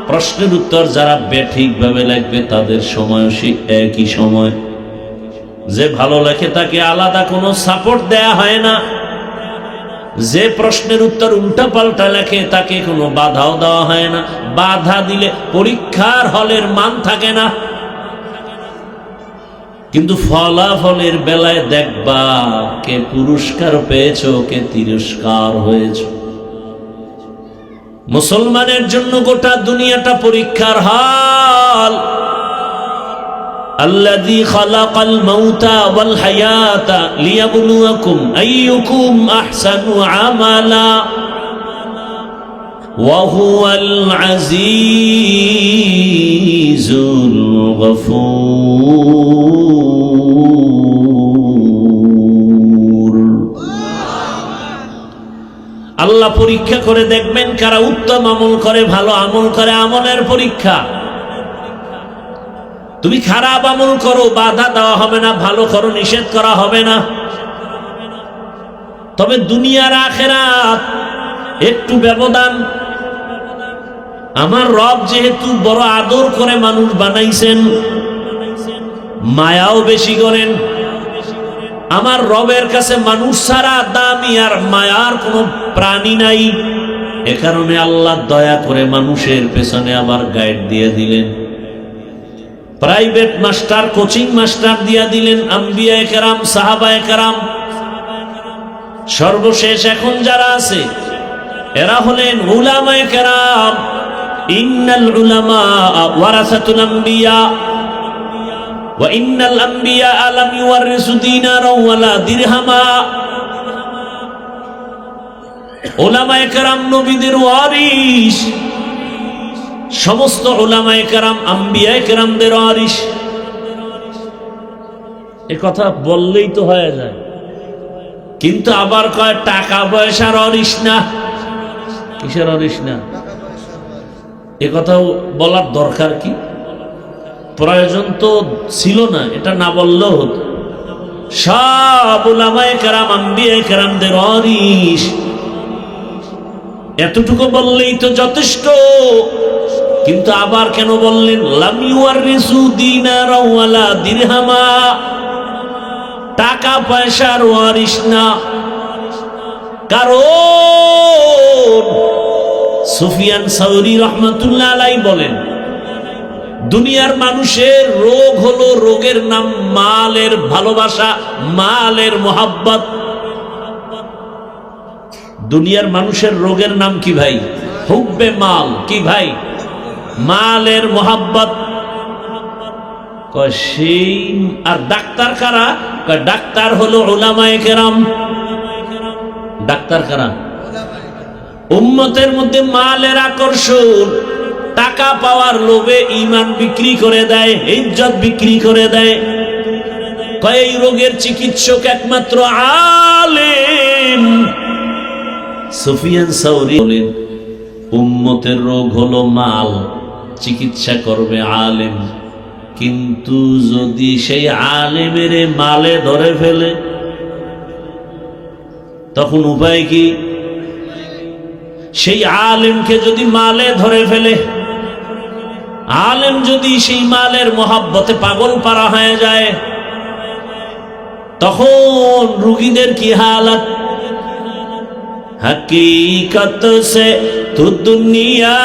প্রশ্নের উত্তর যারা বেঠিকভাবে লাগবে তাদের সময় সেই একই সময়। যে ভালো লেখে তাকে আলাদা কোনো সাপোর্ট দেয়া হয় না। যে প্রশ্নের উত্তর উল্টা পাল্টা লেখে তাকে কোনো বাধাও দেওয়া হয় না। বাধা দিলে পরীক্ষার হলের মান থাকে না। কিন্তু ফলাফলের বেলায় দেখবা কে পুরস্কার পেয়েছো, কে তিরস্কার হয়েছো। মুসলমানের জন্য গোটা দুনিয়াটা পরীক্ষার হল। الذي خلق الموت والحياة ليبلوكم أيكم أحسن عملا وهو العزيز الغفور। আল্লাহ পরীক্ষা করে দেখবেন কারা উত্তম আমল করে, ভালো আমল করে, আমলের পরীক্ষা। তুমি খারাপ আমল করো, বাধা দেওয়া হবে না, ভালো করো, নিষেধ করা হবে না। তবে দুনিয়ার আখিরাত একটু ব্যবধান। আমার রব যেহেতু বড় আদর করে মানুষ বানাইছেন, মায়াও বেশি করেন। আমার রবের কাছে মানুষ ছাড়া দামি আর মায়ার কোনো প্রাণী নাই। এ কারণে আল্লাহ দয়া করে মানুষের পেছনে আবার গাইড দিয়ে দিলেন, প্রাইভেট মাস্টার, কোচিং মাস্টার দিয়া দিলেন, আম্বিয়ায়ে কেরাম, সাহাবায়ে কেরাম। সর্বশেষ এখন যারা আছে এরা হলেন উলামায়ে কেরাম। ইন্নাল উলামা ওয়ারাসাতুল আম্বিয়া ওয়া ইন্নাল আম্বিয়া লাম ইওয়ারিসু দিনারাও ওয়ালা দিরহামা। উলামায়ে কেরাম নবীদের ওয়ারিস, সমস্ত উলামায়ে কেরাম আম্বিয়ায়ে কেরামদের ওয়ারিস। এ কথা বললেই তো হয়ে যায়, কিন্তু আবার কয় টাকা পয়সার ওয়ারিস না। কিসের ওয়ারিস না? এ কথাও বলার দরকার কি? প্রয়োজন তো ছিল না, এটা না বললেও হতো। সব উলামায়ে কেরাম আম্বিয়ায়ে কেরামদের ওয়ারিস, এতটুকু বললেই তো যথেষ্ট। কিন্তু আবার কেন বললেন লাম ইউয়ারিসু দিনারাও ওয়ালা দিরহামা? টাকা পয়সার ওয়ারিস না। কারণ সুফিয়ান সাউরি রহমাতুল্লাহ আলাইহি বলেন, দুনিয়ার মানুষের রোগ হলো, রোগের নাম মালের ভালোবাসা, মালের মোহাব্বত। দুনিয়ার মানুষের রোগের নাম কি ভাই? হুব্বে মাল। কি ভাই? মালের মোহাব্বত। সেই আর ডাক্তার কারা? ডাক্তার হলো উলামায়ে কেরাম। ডাক্তার কারা? উম্মতের মধ্যে মালের আকর্ষণ, টাকা পাওয়ার লোভে ঈমান বিক্রি করে দেয়, ইজ্জত বিক্রি করে দেয়। এই রোগের চিকিৎসক একমাত্র আলেম। সুফিয়ান সাউরি বলেন, উম্মতের রোগ হলো মাল, চিকিৎসা করবে আলেম। কিন্তু যদি সেই আলেমের মালে ধরে ফেলে তখন উপায় কি? সেই আলেমকে যদি মালে ধরে ফেলে, আলেম যদি সেই মালের মোহাব্বতে পাগল পারা হয়ে যায়, তখন রুগীদের কি হালাত? हकीकत से तो दुनिया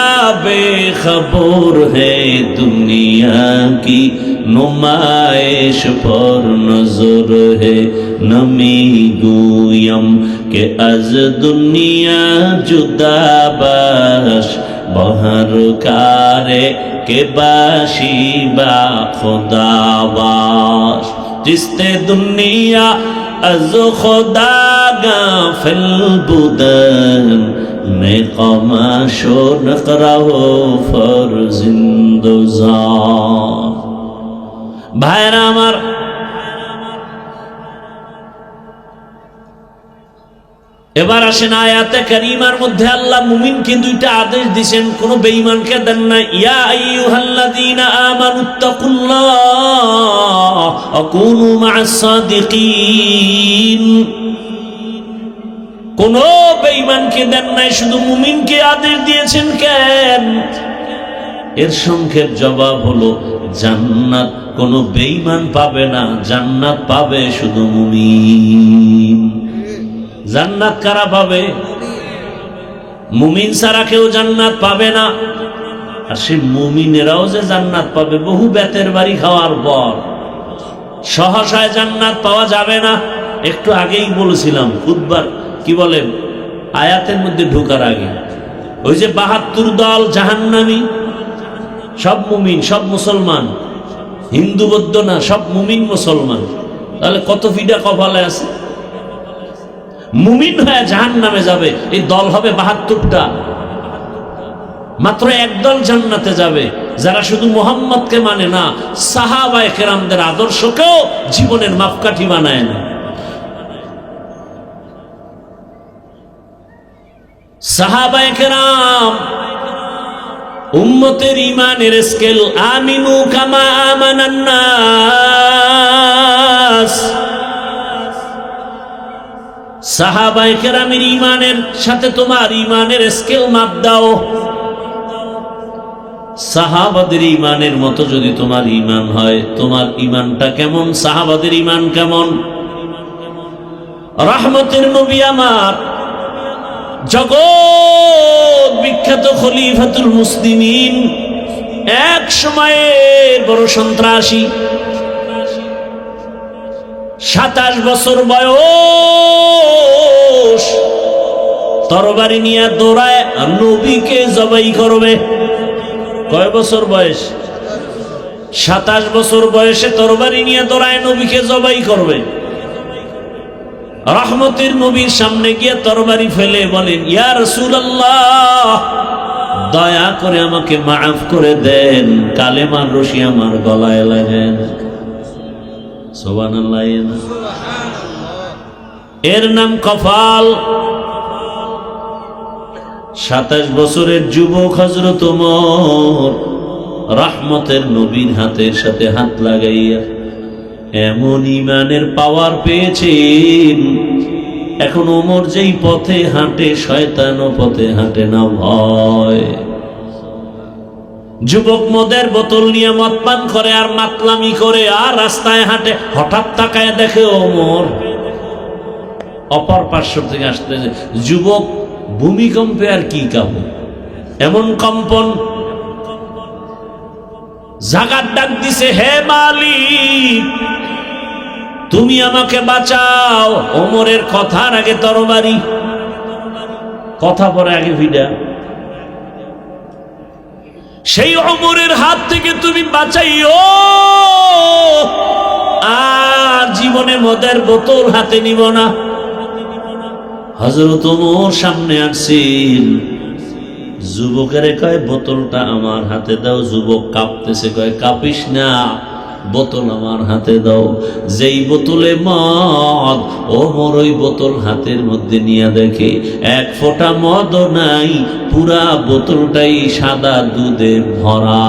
बेखबर है, दुनिया की नुमाइश पर नजर है। नमी गुयम के अज दुनिया जुदा बाश, बहर कारे के बाशी बा खुदावाश। जिसते दुनिया अज खुदा गाफिल बुदन में कमाशो नकराहो फर जिंदोजान। भाईरा আমার, এবার আসেন আয়াতে কারীমার মধ্যে আল্লাহ মুমিনকে দুইটা আদেশ দিবেন, কোন বেঈমানকে দেন না। ইয়া আইয়ুহাল্লাযীনা আমানুত্তাকুল্লাহ ওয়া কুনু মা'আস সাদিকিন। কোন বেঈমানকে দেন নাই, শুধু মুমিনকে আদেশ দিয়েছেন। কেন? এর সংক্ষেপ জবাব হলো জান্নাত কোন বেঈমান পাবে না, জান্নাত পাবে শুধু মুমিন। জান্নাত কারা পাবে? মুমিন ছাড়া কেউ জান্নাত পাবে না। আর সেই মুমিনেরাও যে জান্নাত পাবে, বহু বেতের বাড়ি খাওয়ার পর সহসায় জান্নাত পাওয়া যাবে না। একটু আগেই বলেছিলাম খুতবার, কি বলেন, আয়াতের মধ্যে ঢোকার আগে, ওই যে ৭২ দল জাহান্নামী, সব মুমিন, সব মুসলমান, হিন্দু বৌদ্ধ না, সব মুমিন মুসলমান। তাহলে কত ফিডা কপালে আছে? মুমিন হয়ে জাহান্নামে যাবে এই দল হবে ৭২টা। মাত্র একদল জান্নাতে যাবে, যারা শুধু মুহাম্মদকে মানে না, সাহাবায়ে কেরামদের আদর্শকেও জীবনের মাপকাঠি বানায় না। সাহাবায়ে কেরাম উম্মতের ঈমানের স্কেল আমিনু কামা আমানান নাস, সাহাবায়ে কেরামের ঈমানের সাথে তোমার ঈমানের স্কেল মাপ দাও। সাহাবাদের ঈমানের মতো যদি তোমার ঈমান হয়, তোমার ঈমানটা কেমন, সাহাবাদের ঈমান কেমন? রহমতের নবী আমার, জগৎ বিখ্যাত খলিফাতুল মুসলিমিন, এক সময়ের বড় সন্ত্রাসী, 27 বছর বয়স, তরবারি নিয়ে দৌড়ায় নবীকে জবাই করবে। কয় বছর বয়স? 27 বছর বয়সে তরবারি নিয়ে দৌড়ায় নবীকে জবাই করবে। রহমতের নবীর সামনে গিয়ে তরবারি ফেলে বলেন, ইয়া রাসূলুল্লাহ, দয়া করে আমাকে মাফ করে দেন, কালেমার রশি আমার গলায় লাগেন। সুবহানাল্লাহ। এর নাম কফাল। 27 বছরের যুবক হযরত ওমর রহমতের নবীর হাতের সাথে হাত লাগাইয়া এমন ঈমানের পাওয়ার পেয়েছেন, এখন ওমর যেই পথে হাঁটে শয়তানও পথে হাঁটে না ভয়। যুবক মদের বোতল নিয়ে মদ পান করে আর মাতলামি করে আর রাস্তায় হাঁটে, হঠাৎ তাকায় দেখে ওমর অপর পার্শ্ব থেকে আসতেছে। যুবক ভূমিকম্পে আর কি কাবু, এমন কম্পন, জাগার ডাক দিছে, হে মালিক তুমি আমাকে বাঁচাও। ওমরের কথার আগে তরবারি, কথা পরে আগে ভিডা। সেই ওমরের হাত থেকে তুমি বাঁচাইও, আর জীবনে মদের বোতল হাতে নিব না। হযরত ওমর সামনে আসছেন, যুবকের কয় বোতলটা আমার হাতে দাও। যুবক কাঁপতেছে, কয় কাঁপিস না, বোতল আমার হাতে দাও। যেই বোতলে মদ, ওমর ওই বোতল হাতের মধ্যে নিয়ে দেখে এক ফোঁটা মদও নাই, পুরা বোতলটাই সাদা দুধে ভরা।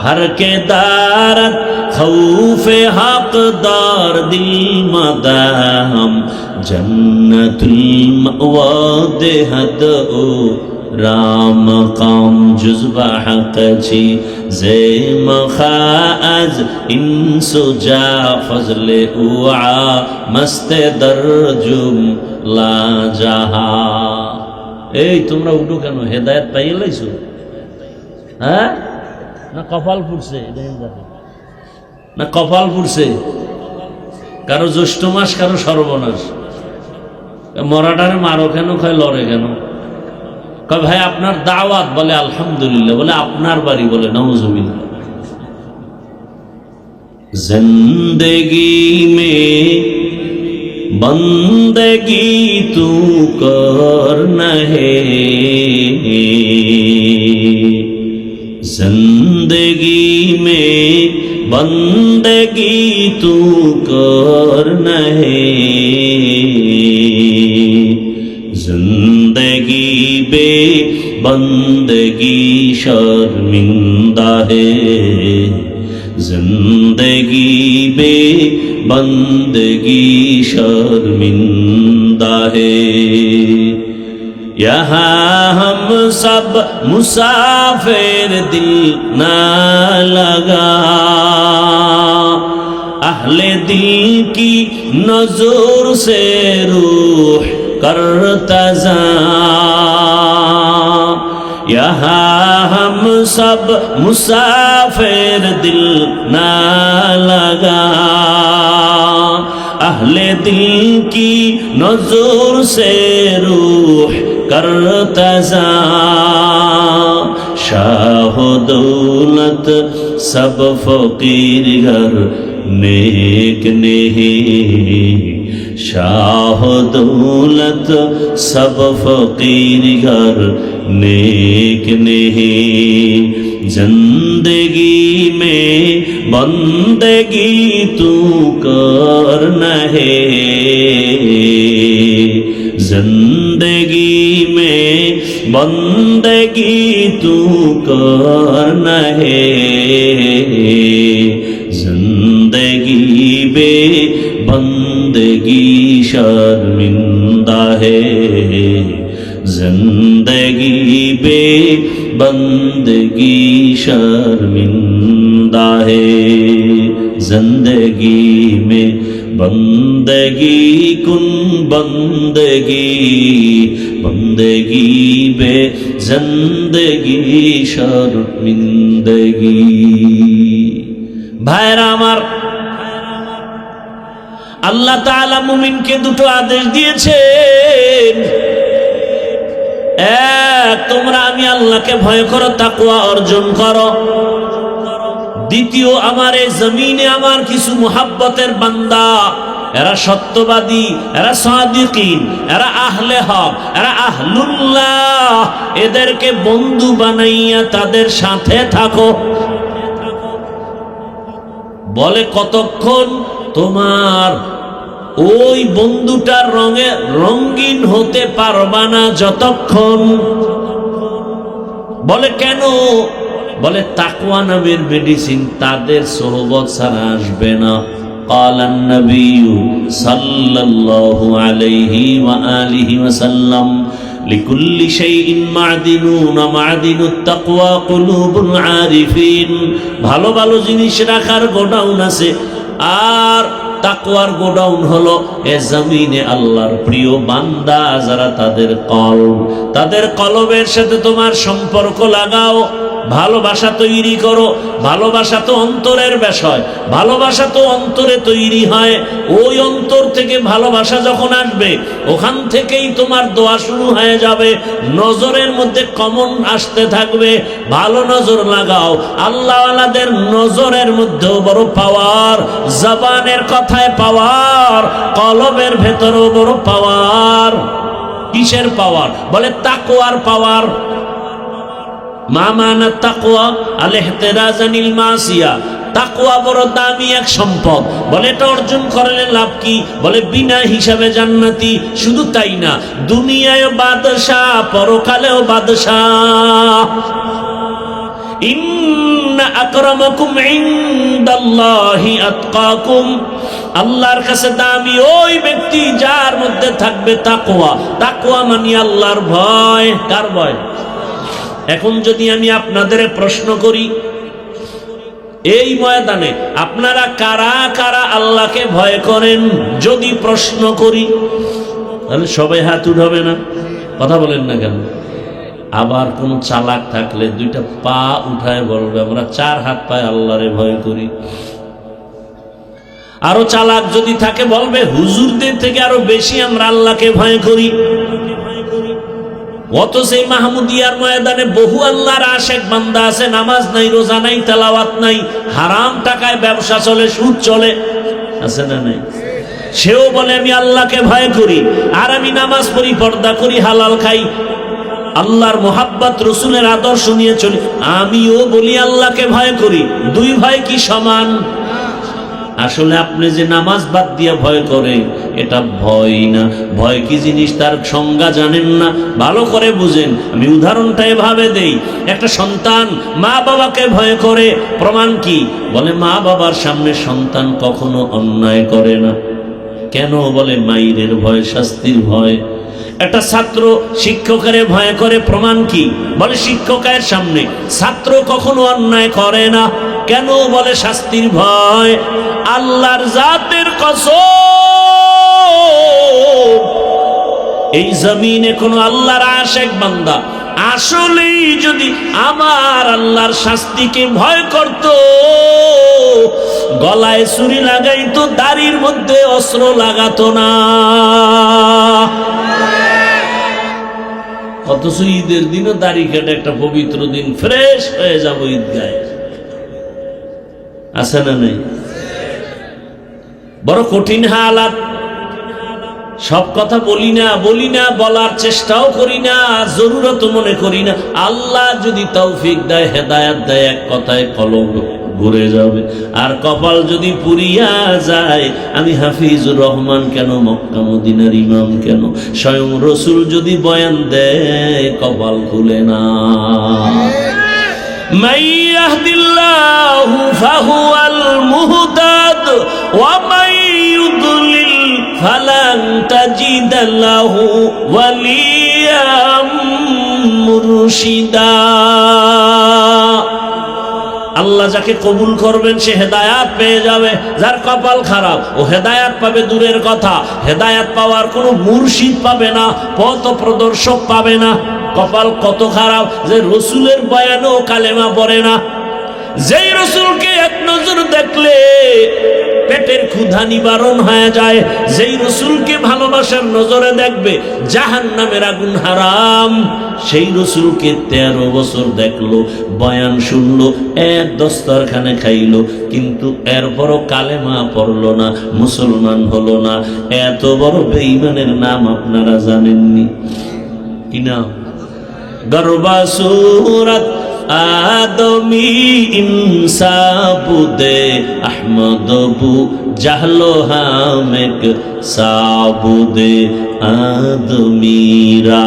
हर के दारत खौफे हकदार दिल मदाम जन्नतुल मअवा देहद ओ राम काम जुज़बा हक़ची ज़े मखाज इंसुजा फज़ले उआ मस्त दरजुम ला जहा। এই তোমরা উঠো কেন? হেদায়েত পাইয়ে লাইছো? হ্যাঁ না কপাল ফুটছে? না কপাল ফুটছে? কারো জ্যৈষ্ঠ মাস, কারো সর্বনাশ। মরাটারে মারো কেন, কয় লড়ে কেন? কয় ভাই আপনার দাওয়াত, বলে আলহামদুলিল্লাহ, বলে আপনার বাড়ি, বলে নাউজুবিল্লাহ। জিন্দেগি মে बंदगी तू करना है, जिंदगी में बंदगी तू करना है, जिंदगी बे बंदगी शर्मिंदा है, जिंदगी बे बंदगी शर्मिंदा है। यहाँ हम सब मुसाफिर दिल ना लगा, अहले दिल की नजर से रूह करता जा। यहाँ हम सब मुसाफिर दिल ना लगा, अहले दिल की नजर से रूह करता जा। शाह दौलत सब फकीर घर नेक नहीं, शाह दौलत सब फकीर घर नेक नहीं, जिंदगी में बंदगी तू करना है, जिंदगी जिंदगी में बंदगी तू करना है, जिंदगी बे बंदगी शर्मिंदा है, जिंदगी बे बंदगी शर्मिंदा है, जिंदगी में बंदगी कुन बंदगी, बंदगी बे जिंदगी शर्मिंदगी। भाईरा আমার, আল্লাহ তাআলা মুমিনকে দুটো আদেশ দিয়েছেন। এক, তোমরা আমি আল্লাহকে ভয় করো, তাকওয়া অর্জন করো। দ্বিতীয়, আমার এই জমিনে আমার কিছু মুহাব্বতের বান্দা, এরা সত্যবাদী, এরা সাদিকিন, এরা আহলে হক, এরা আহলুল্লাহ, এদেরকে বন্ধু বানাইয়া তাদের সাথে থাকো। বলে কতক্ষণ? তোমার ওই বন্ধুটার রঙে রঙিন হতে পারবা না যতক্ষণ। বলে কেন? বলে তাকওয়া নামের মেডিসিন তাদের সোহবত ছাড়া আসবে না। قال النبي صلى الله عليه وآله وسلم لكل شيء معدن ومعدن التقوى قلوب العارفين। ভালো ভালো জিনিস রাখার গোডাউন আছে, আর তাকওয়ার গোডাউন হলো এ জমিনে আল্লাহর প্রিয় বান্দা যারা, তাদের কলব, তাদের কলবের সাথে তোমার সম্পর্ক লাগাও, ভালোবাসা তৈরি করো। ভালোবাসা তো অন্তরের বিষয়, ভালোবাসা তো অন্তরে তৈরি হয়। ওই অন্তর থেকে ভালোবাসা যখন আসবে, ওখান থেকেই তোমার দোয়া শুরু হয়ে যাবে। নজরের মধ্যে কমন আসতে থাকবে, ভালো নজর লাগাও। আল্লাহওয়ালাদের নজরের মধ্যেও বড় পাওয়ার, জবানের কথায় পাওয়ার, কলবের ভেতরেও বড় পাওয়ার। কিসের পাওয়ার? বলে তাকওয়ার পাওয়ার। মা মানা তাকওয়া আল ইহতিরাজ আনিল মাসিয়া। তাকওয়া বড় দামি এক সম্পদ। বলে এটা অর্জন করলে লাভ কি? বলে বিনা হিসাবে জান্নাতি। শুধু তাই না, দুনিয়ায় বাদশাহ, পরকালেও বাদশাহ। ইন্না আকরামাকুম ইনদাল্লাহি আতকাকুম। আল্লাহর কাছে দামি ওই ব্যক্তি যার মধ্যে থাকবে তাকওয়া। তাকওয়া মানে আল্লাহর ভয়। কার ভয়? এখন যদি আমি আপনাদের প্রশ্ন করি, এই ময়দানে আপনারা কারা কারা আল্লাহকে ভয় করেন, যদি প্রশ্ন করি, তাহলে সবাই হাত উঠাবে না? কথা বলেন না কেন? আবার কোন চালাক থাকলে দুইটা পা উঠায় বলবে আমরা 4 হাত পায়ে আল্লাহরে ভয় করি। আরো চালাক যদি থাকে বলবে হুজুরদের থেকে আরো বেশি আমরা আল্লাহকে ভয় করি। অথচ এই মাহমুদিয়ার ময়দানে বহু আল্লাহর আশেক বান্দা আছে, নামাজ নাই, রোজা নাই, তেলাওয়াত নাই, হারাম টাকায় ব্যবসা চলে, সুদ চলে, আছে না নাই? সেও বলে আমি আল্লাহকে ভয় করি, আর আমি নামাজ পড়ি, পর্দা করি, হালাল খাই, আল্লাহর মোহাব্বত, রসুলের আদর্শ নিয়ে চলি। আমিও বলি আল্লাহকে ভয় করি। দুই ভয় কি সমান? আসলে আপনি যে নামাজ বাদ দিয়ে ভয় করে, এটা ভয় না। ভয় কি জিনিস তার সংজ্ঞা জানেন না, ভালো করে বুঝেন। আমি উদাহরণটা এভাবে দেই। একটা সন্তান মা বাবাকে ভয় করে, প্রমাণ কি? বলে মা বাবার সামনে সন্তান কখনো অন্যায় করে না। কেন? বলে মাইরের ভয়, শাস্তির ভয়। একটা ছাত্র শিক্ষকের ভয় করে, প্রমাণ কি? বলে শিক্ষকের সামনে ছাত্র কখনো অন্যায় করে না। কেন? বলে শাস্তির ভয়। আল্লাহর জাতের কসম, এই জমিনে কোন আল্লাহর আশেক বান্দা আসলেই যদি আমার আল্লাহর শাস্তিকে ভয় করত, গলায় ছুরি লাগাইতো, দাড়ির মধ্যে অস্ত্র লাগাতো না। অথচ ঈদের দিনও দাড়ি কেটে, একটা পবিত্র দিন, ফ্রেশ হয়ে যাবো ঈদগায়, আছে না নেই? বড় কঠিন হালাত। সব কথা বলি না, বলার চেষ্টাও করি না, জরুরত মনে করি না। আল্লাহ যদি তৌফিক দেয়, হেদায়েত দেয়, এক কথায় কলম ঘুরে যাবে। আর কপাল যদি পুরিয়া যায়, আমি হাফিজুর রহমান কেন, মক্কা মদিনার ইমাম কেন, স্বয়ং রসুল যদি বয়ান দেয় কপাল খুলে না। মান ইয়াহদিল্লাহু ফাহুয়াল মুহতাদ ওয়া মান ইউদ্লিল ফালান তাজিদ লাহু ওয়ালিয়াম মুরশিদা। আল্লাহ যাকে কবুল করবেন সে হেদায়াত পেয়ে যাবে, যার কপাল খারাপ ও হেদায়াত পাবে দূরের কথা, হেদায়াত পাওয়ার কোনো মুর্শিদ পাবে না, পথ প্রদর্শক পাবে না। কপাল কত খারাপ যে রসুলের বয়ানও কালেমা পড়ে না। যেই রসুলকে এক নজর দেখলে পেটের ক্ষুধা নিবারণ হয়ে যায়, যেই রসুলকে ভালোবাসার নজরে দেখবে জাহান্নামের আগুন হারাম, সেই রসুলকে 13 বছর দেখলো, বয়ান শুনলো, এক দস্তরখানে খাইলো, কিন্তু এরপরও কালেমা পড়লো না, মুসলমান হলো না। এত বড় বেঈমানের নাম আপনারা জানেননি কি নাম? গরবা সুরত আদমি ইনসাবুদে আহমদবু জাহলো হামেক সাবুদে আদমিরা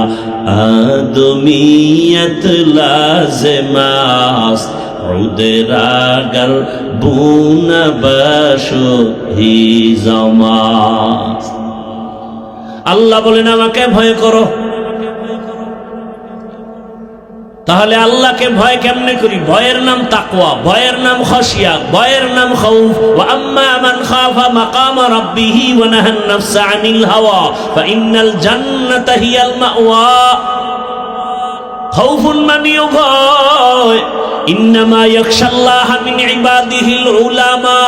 আদমিয়ত লাজমাস উদরাগর বুনা বাশো হি জামাস। আল্লাহ বলেন আমাকে ভয় করো। তাহলে আল্লাহকে ভয় কেমনে করি? ভয়ের নাম তাকওয়া, ভয়ের নাম খাশিয়া, ভয়ের নাম খাউফ। ওয়া আম্মা মান খাফা মাকাম রাব্বিহি ওয়া নাহান নাফসা আনিল হাওয়া ফাইন্নাল জান্নাতা হিয়াল মাওয়া। খাউফুন মানিও ভয়। ইন্নামা ইয়াখশাল্লাহা মিন ইবাদিহিল উলামা।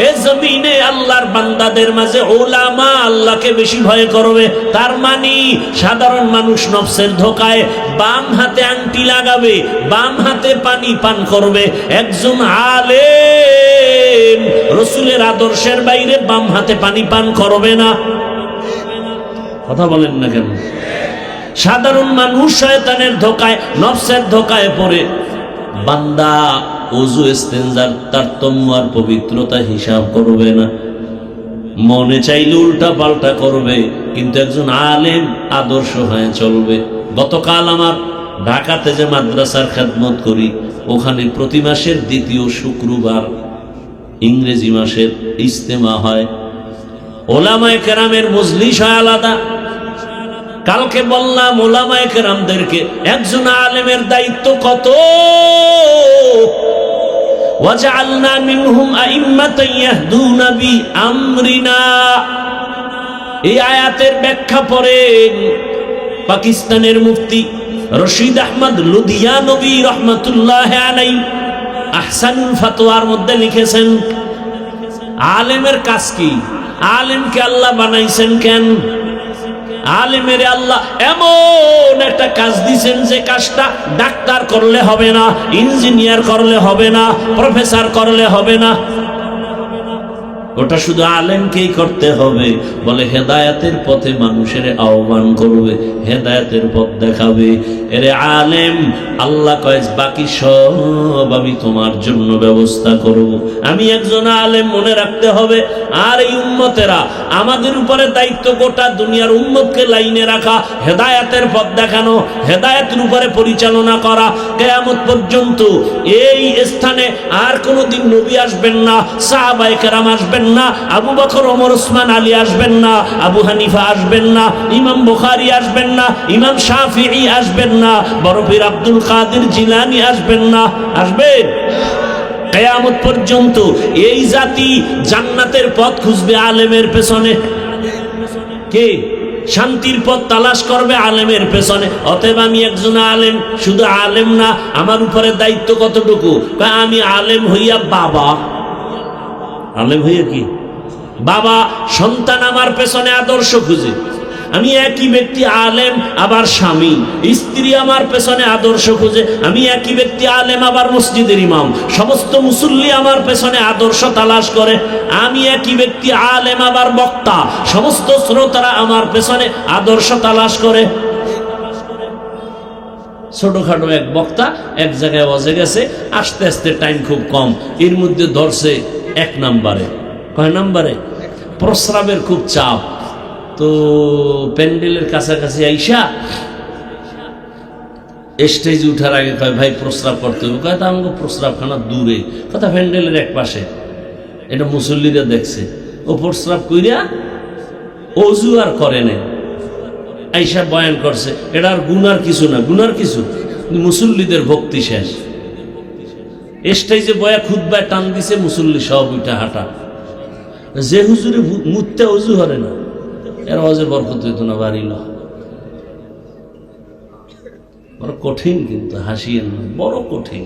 এ জমিনে আল্লাহর বান্দাদের মাঝে উলামা আল্লাহকে বেশি ভয় করবে। তার মানে সাধারণ মানুষ নফসের ধোকায় বাম হাতে আংটি লাগাবে, বাম হাতে পানি পান করবে। একজন আলেম রসুলের আদর্শের বাইরে বাম হাতে পানি পান করবে না। কথা বলেন না কেন? সাধারণ মানুষ শয়তানের ধোকায়, নফসের ধোকায় পড়ে বান্দা ওযু ইস্তেনজার তারতম্য আর পবিত্রতা হিসাব করবে না, মনে চাইলে উল্টা পাল্টা করবে। কিন্তু একজন আলেম আদর্শ হয়ে চলবে। গতকাল আমার ঢাকাতে যে মাদ্রাসার খেদমত করি, ওখানে প্রতি মাসের দ্বিতীয় শুক্রবার ইংরেজি মাসের ইজতেমা হয়, ওলামায়ে কেরামের মজলিস হয় আলাদা। কালকে বললাম ওলামায়ে কেরামদেরকে একজন আলেমের দায়িত্ব কত। ওয়াজআলনা মিনহুম আইম্মাতান ইয়াহদুনা বিআমরিনা। এই আয়াতের ব্যাখ্যা পড়েন পাকিস্তানের মুফতি রশিদ আহমদ লুধিয়ানবী রহমাতুল্লাহ আলাইহি আহসানুল ফাতোয়ার মধ্যে লিখেছেন, আলেমের কাজ কি? আলেমকে আল্লাহ বানাইছেন কেন? আলেমের আল্লাহ এমন একটা কাজ দিয়েছেন যে কাজটা ডাক্তার করলে হবে না, ইঞ্জিনিয়ার করলে হবে না, প্রফেসর করলে হবে না, ওটা শুধু আলেমকেই করতে হবে। বলে হেদায়েতের পথে মানুষের আহ্বান করবে, হেদায়েতের পথ দেখাবে। এরে আলেম, আল্লাহ কয় বাকি সব আমি তোমার জন্য ব্যবস্থা করব। আমি একজন আলেম, মনে রাখতে হবে। আর এই উম্মতেরা, আমাদের উপরে দায়িত্ব গোটা দুনিয়ার উম্মতকে লাইনে রাখা, হেদায়েতের পথ দেখানো, হেদায়েতের উপরে পরিচালনা করা। কিয়ামত পর্যন্ত এই স্থানে আর কোনোদিন নবী আসবেন না, সাহাবায়ে কেরাম আসবেন না, আবু বকর ওমর ওসমান আলী আসবেন না, আবু হানিফা আসবেন না, ইমাম বুখারী আসবেন না, ইমাম শাফিঈ আসবেন না, বড় পীর আব্দুল কাদের জিলানী আসবেন না। আসবেন? কিয়ামত পর্যন্ত এই জাতি জান্নাতের পথ খুঁজবে আলেমের পেছনে। কে শান্তির পথ তালাশ করবে? আলেমের পেছনে। অতএব আমি একজন আলেম, শুধু আলেম না, আমার উপরে দায়িত্ব কতটুকু? আমি আলেম হইয়া বাবা, আলেম হইয়া কি বাবা, সন্তান আমার পেছনে আদর্শ খুঁজে। আমি একই ব্যক্তি আলেম আবার স্বামী, স্ত্রী আমার পেছনে আদর্শ খুঁজে। আমি একই ব্যক্তি আলেম আবার মসজিদের ইমাম, সমস্ত মুসল্লি আমার পেছনে আদর্শ তালাশ করে। আমি একই ব্যক্তি আলেম আবার বক্তা, সমস্ত শ্রোতারা আমার পেছনে আদর্শ তালাশ করে। ছোটখাটো এক বক্তা এক জায়গায় ওয়াজে গেছে, আস্তে আস্তে টাইম খুব কম, এর মধ্যে ধরছে 1 নম্বরে। কয় নম্বরে? প্রস্রাবের খুব চাপ। তো প্যান্ডেলের কাছাকাছি আইসা স্টেজে উঠার আগে কয়, ভাই প্রস্রাব করতে হবে। কয়, তা আমাকে প্রস্রাবখানা দূরে, কথা প্যান্ডেলের এক পাশে। এটা মুসল্লিরা দেখছে, ও প্রস্রাব কইরা অজু আর করে না, আইসা বয়ান করছে। এটা আর গুনার কিছু না, গুনার কিছু, মুসল্লিদের ভক্তি শেষ। স্টেজে বয়া খুতবায় টান দিছে, মুসল্লি সব উঠা হাঁটা। যে হুজুরে মুততে অজু হরে না, এর ওয়াজে বরকত হইত না, বাড়িল। বড় কঠিন, কিন্তু হাসিয়েন না, বড় কঠিন।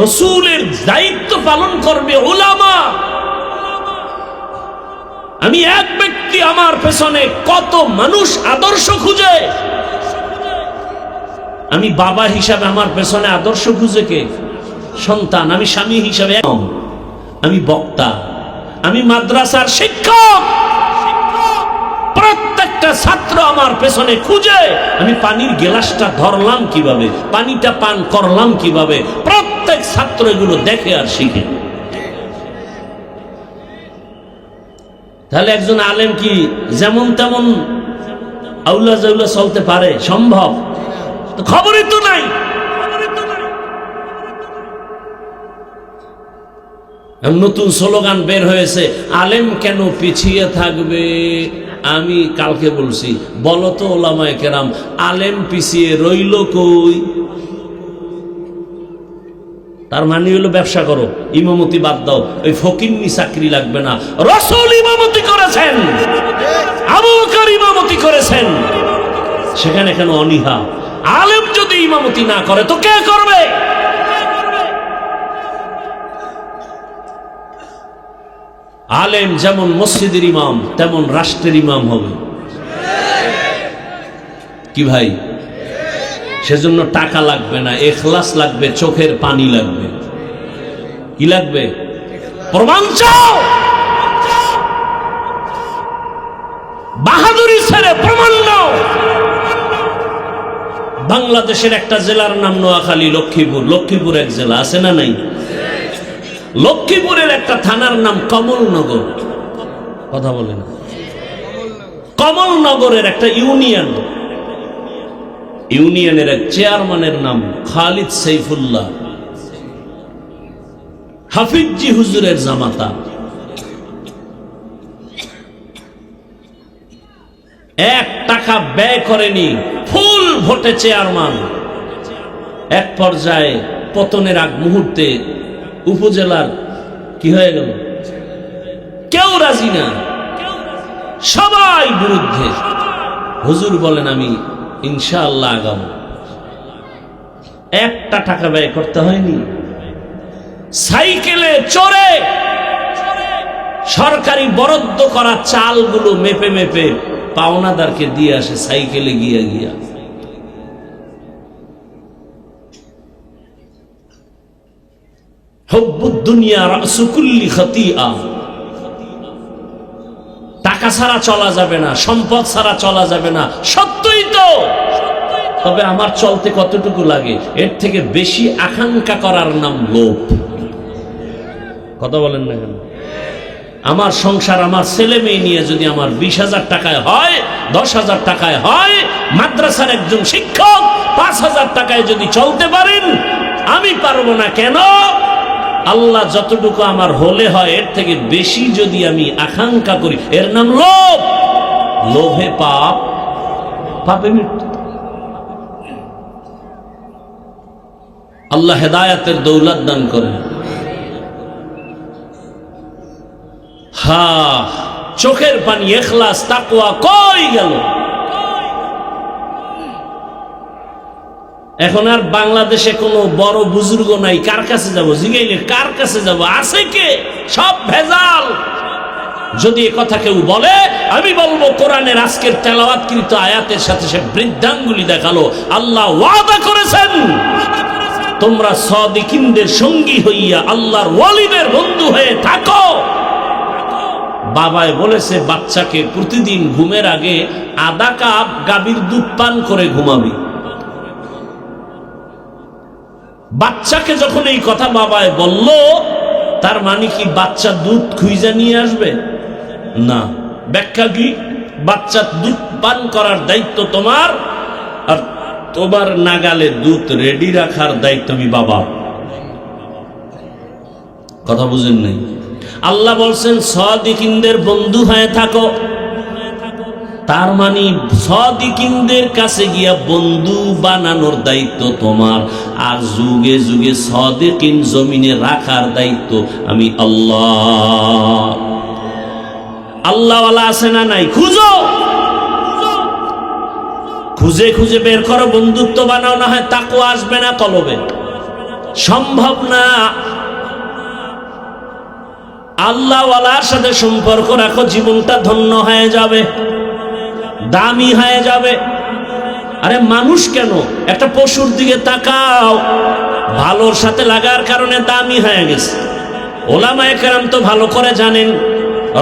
রসুলের দায়িত্ব পালন করবে উলামা। আমি এক ব্যক্তি, আমার পেছনে কত মানুষ আদর্শ খুঁজে। আমি বাবা হিসাবে আমার পেছনে আদর্শ খুঁজে কে? সন্তান। আমি স্বামী হিসাবে, আমি বক্তা, আমি মাদ্রাসার শিক্ষক। প্রত্যেকটা ছাত্র আমার পেছনে খুঁজে, আমি পানির গ্লাসটা ধরলাম কিভাবে, পানিটা পান করলাম কিভাবে, প্রত্যেক ছাত্র এগুলো দেখে আর শিখে। তাহলে একজন আলেম কি যেমন তেমন আউলা জাউলা চলতে পারে? সম্ভব? তো খবরই তো নাই। নতুন স্লোগান বের হয়েছে, আলেম কেন পিছিয়ে থাকবে। আমি কালকে বলছি, বলো তো ওলামায়ে কেরাম, আলেম পিছিয়ে রইল কই? তার মানে হলো ব্যবসা করো, ইমামতি বাদ দাও, ওই ফকিন্নি চাকরি লাগবে না। রাসূল ইমামতি করেছেন, আবু বকর ইমামতি করেছেন, সেখানে কেন অনীহা? আলেম যদি ইমামতি না করে তো কে করবে? আলেম যেমন মসজিদের ইমাম, তেমন রাষ্ট্রের ইমাম হবে। কি ভাই? সেজন্য টাকা লাগবে না, ইখলাস লাগবে, চোখের পানি লাগবে। কি লাগবে? প্রমাণ চাও, বাহাদুরি ছেড়ে প্রমাণ নাও। বাংলাদেশের একটা জেলার নাম নোয়াখালী, লক্ষ্মীপুর। লক্ষ্মীপুর এক জেলা আছে না নাই? লক্ষ্মীপুরের একটা থানার নাম কমলনগর। কথা বলে না? কমলনগরের একটা ইউনিয়নের এক চেয়ারম্যানের নাম খালিদ সাইফুল্লাহ, হাফিজি হুজুরের জামাতা। 1 টাকা ব্যয় করেনি, ফুল ভোটে চেয়ারম্যান। এক পর্যায়ে পতনের আগ মুহূর্তে উপজেলার কি হয়ে গেল? কেউ রাজি না, সবাই বিরুদ্ধে। হুজুর বলেন, আমি ইনশাআল্লাহ আগাবো। 1 টাকা ব্যয় করতে হয়নি। সাইকেলে চড়ে সরকারি বরাদ্দ করা চালগুলো মেপে মেপে পাওনাদারকে দিয়ে আসে, সাইকেলে গিয়া। হুব্বুদ দুনিয়া রাসু কুল্লি খাতিআ। টাকা ছাড়া চলা যাবে না, সম্পদ ছাড়া চলা যাবে না, সত্যই তো। তবে আমার চলতে কতটুকু লাগে, এর থেকে বেশি আকাঙ্ক্ষা করার নাম লোভ। কথা বলেন না কেন? আমার সংসার, আমার ছেলে মেয়ে নিয়ে যদি আমার 20,000 টাকায় হয়, 10,000 টাকায় হয়, মাদ্রাসার একজন শিক্ষক 5,000 টাকায় যদি চলতে পারেন, আমি পারবো না কেন? আল্লাহ যতটুকু আমার হলে হয়, এর থেকে বেশি যদি আমি আকাঙ্ক্ষা করি, এর নাম লোভ। লোভে পাপ, পাপে মৃত্যু। আল্লাহ হেদায়াতের দৌলত দান করেন। চোখের পানি, ইখলাস, তাকওয়া কই গেল? এখন আর বাংলাদেশে কোনো বড় বুজুর্গ নাই, কার কাছে যাব? জিগাইলে কার কাছে যাব? আছে কে? সব ভেজাল। যদি এ কথা কেউ বলে, আমি বলবো কোরআনের আজকের তেলাওয়াতকৃত আয়াতের সাথে সে বৃদ্ধাঙ্গুলি দেখালো। আল্লাহ ওয়াদা করেছেন, তোমরা সাদিকিনদের সঙ্গী হইয়া আল্লাহর ওয়ালিদের বন্ধু হয়ে থাকো। বাবায় বলেছে বাচ্চাকে প্রতিদিন ঘুমের আগে আধা কাপ গাভীর দুধ পান করে ঘুমাবি। বাচ্চাকে যখন এই কথা বাবায় বলল, তার মানে কি বাচ্চা দুধ খুঁজে নিয়ে আসবে? না। ব্যাখ্যা কি? বাচ্চা দুধ পান করার দায়িত্ব তোমার, আর তোমার নাগালে দুধ রেডি রাখার দায়িত্ব আমি বাবা। কথা বুঝেন নাই? আল্লাহ বলছেন সাদিকিনদের বন্ধু হয়ে থাকো। তার মানে সাদিকিনদের কাছে গিয়া বন্ধু বানানোর দায়িত্ব তোমার, আর যুগে যুগে সাদিকিন জমিনে রাখার দায়িত্ব আমি আল্লাহ। আল্লাহওয়ালা আছে না নাই? খুঁজো, খুঁজে খুঁজে বের করো, বন্ধুত্ব বানাও, না হয় তাকওয়া আসবে না কলবে। সম্ভব না। আল্লাহওয়ালার সাথে সম্পর্ক রাখো, জীবনটা ধন্য হয়ে যাবে, দামি হয়ে যাবে। আরে মানুষ কেন, একটা পশুর দিকে তাকাও, ভালোর সাথে লাগার কারণে দামি হয়ে গেছে। ওলামায়ে কেরাম তো ভালো করে জানেন।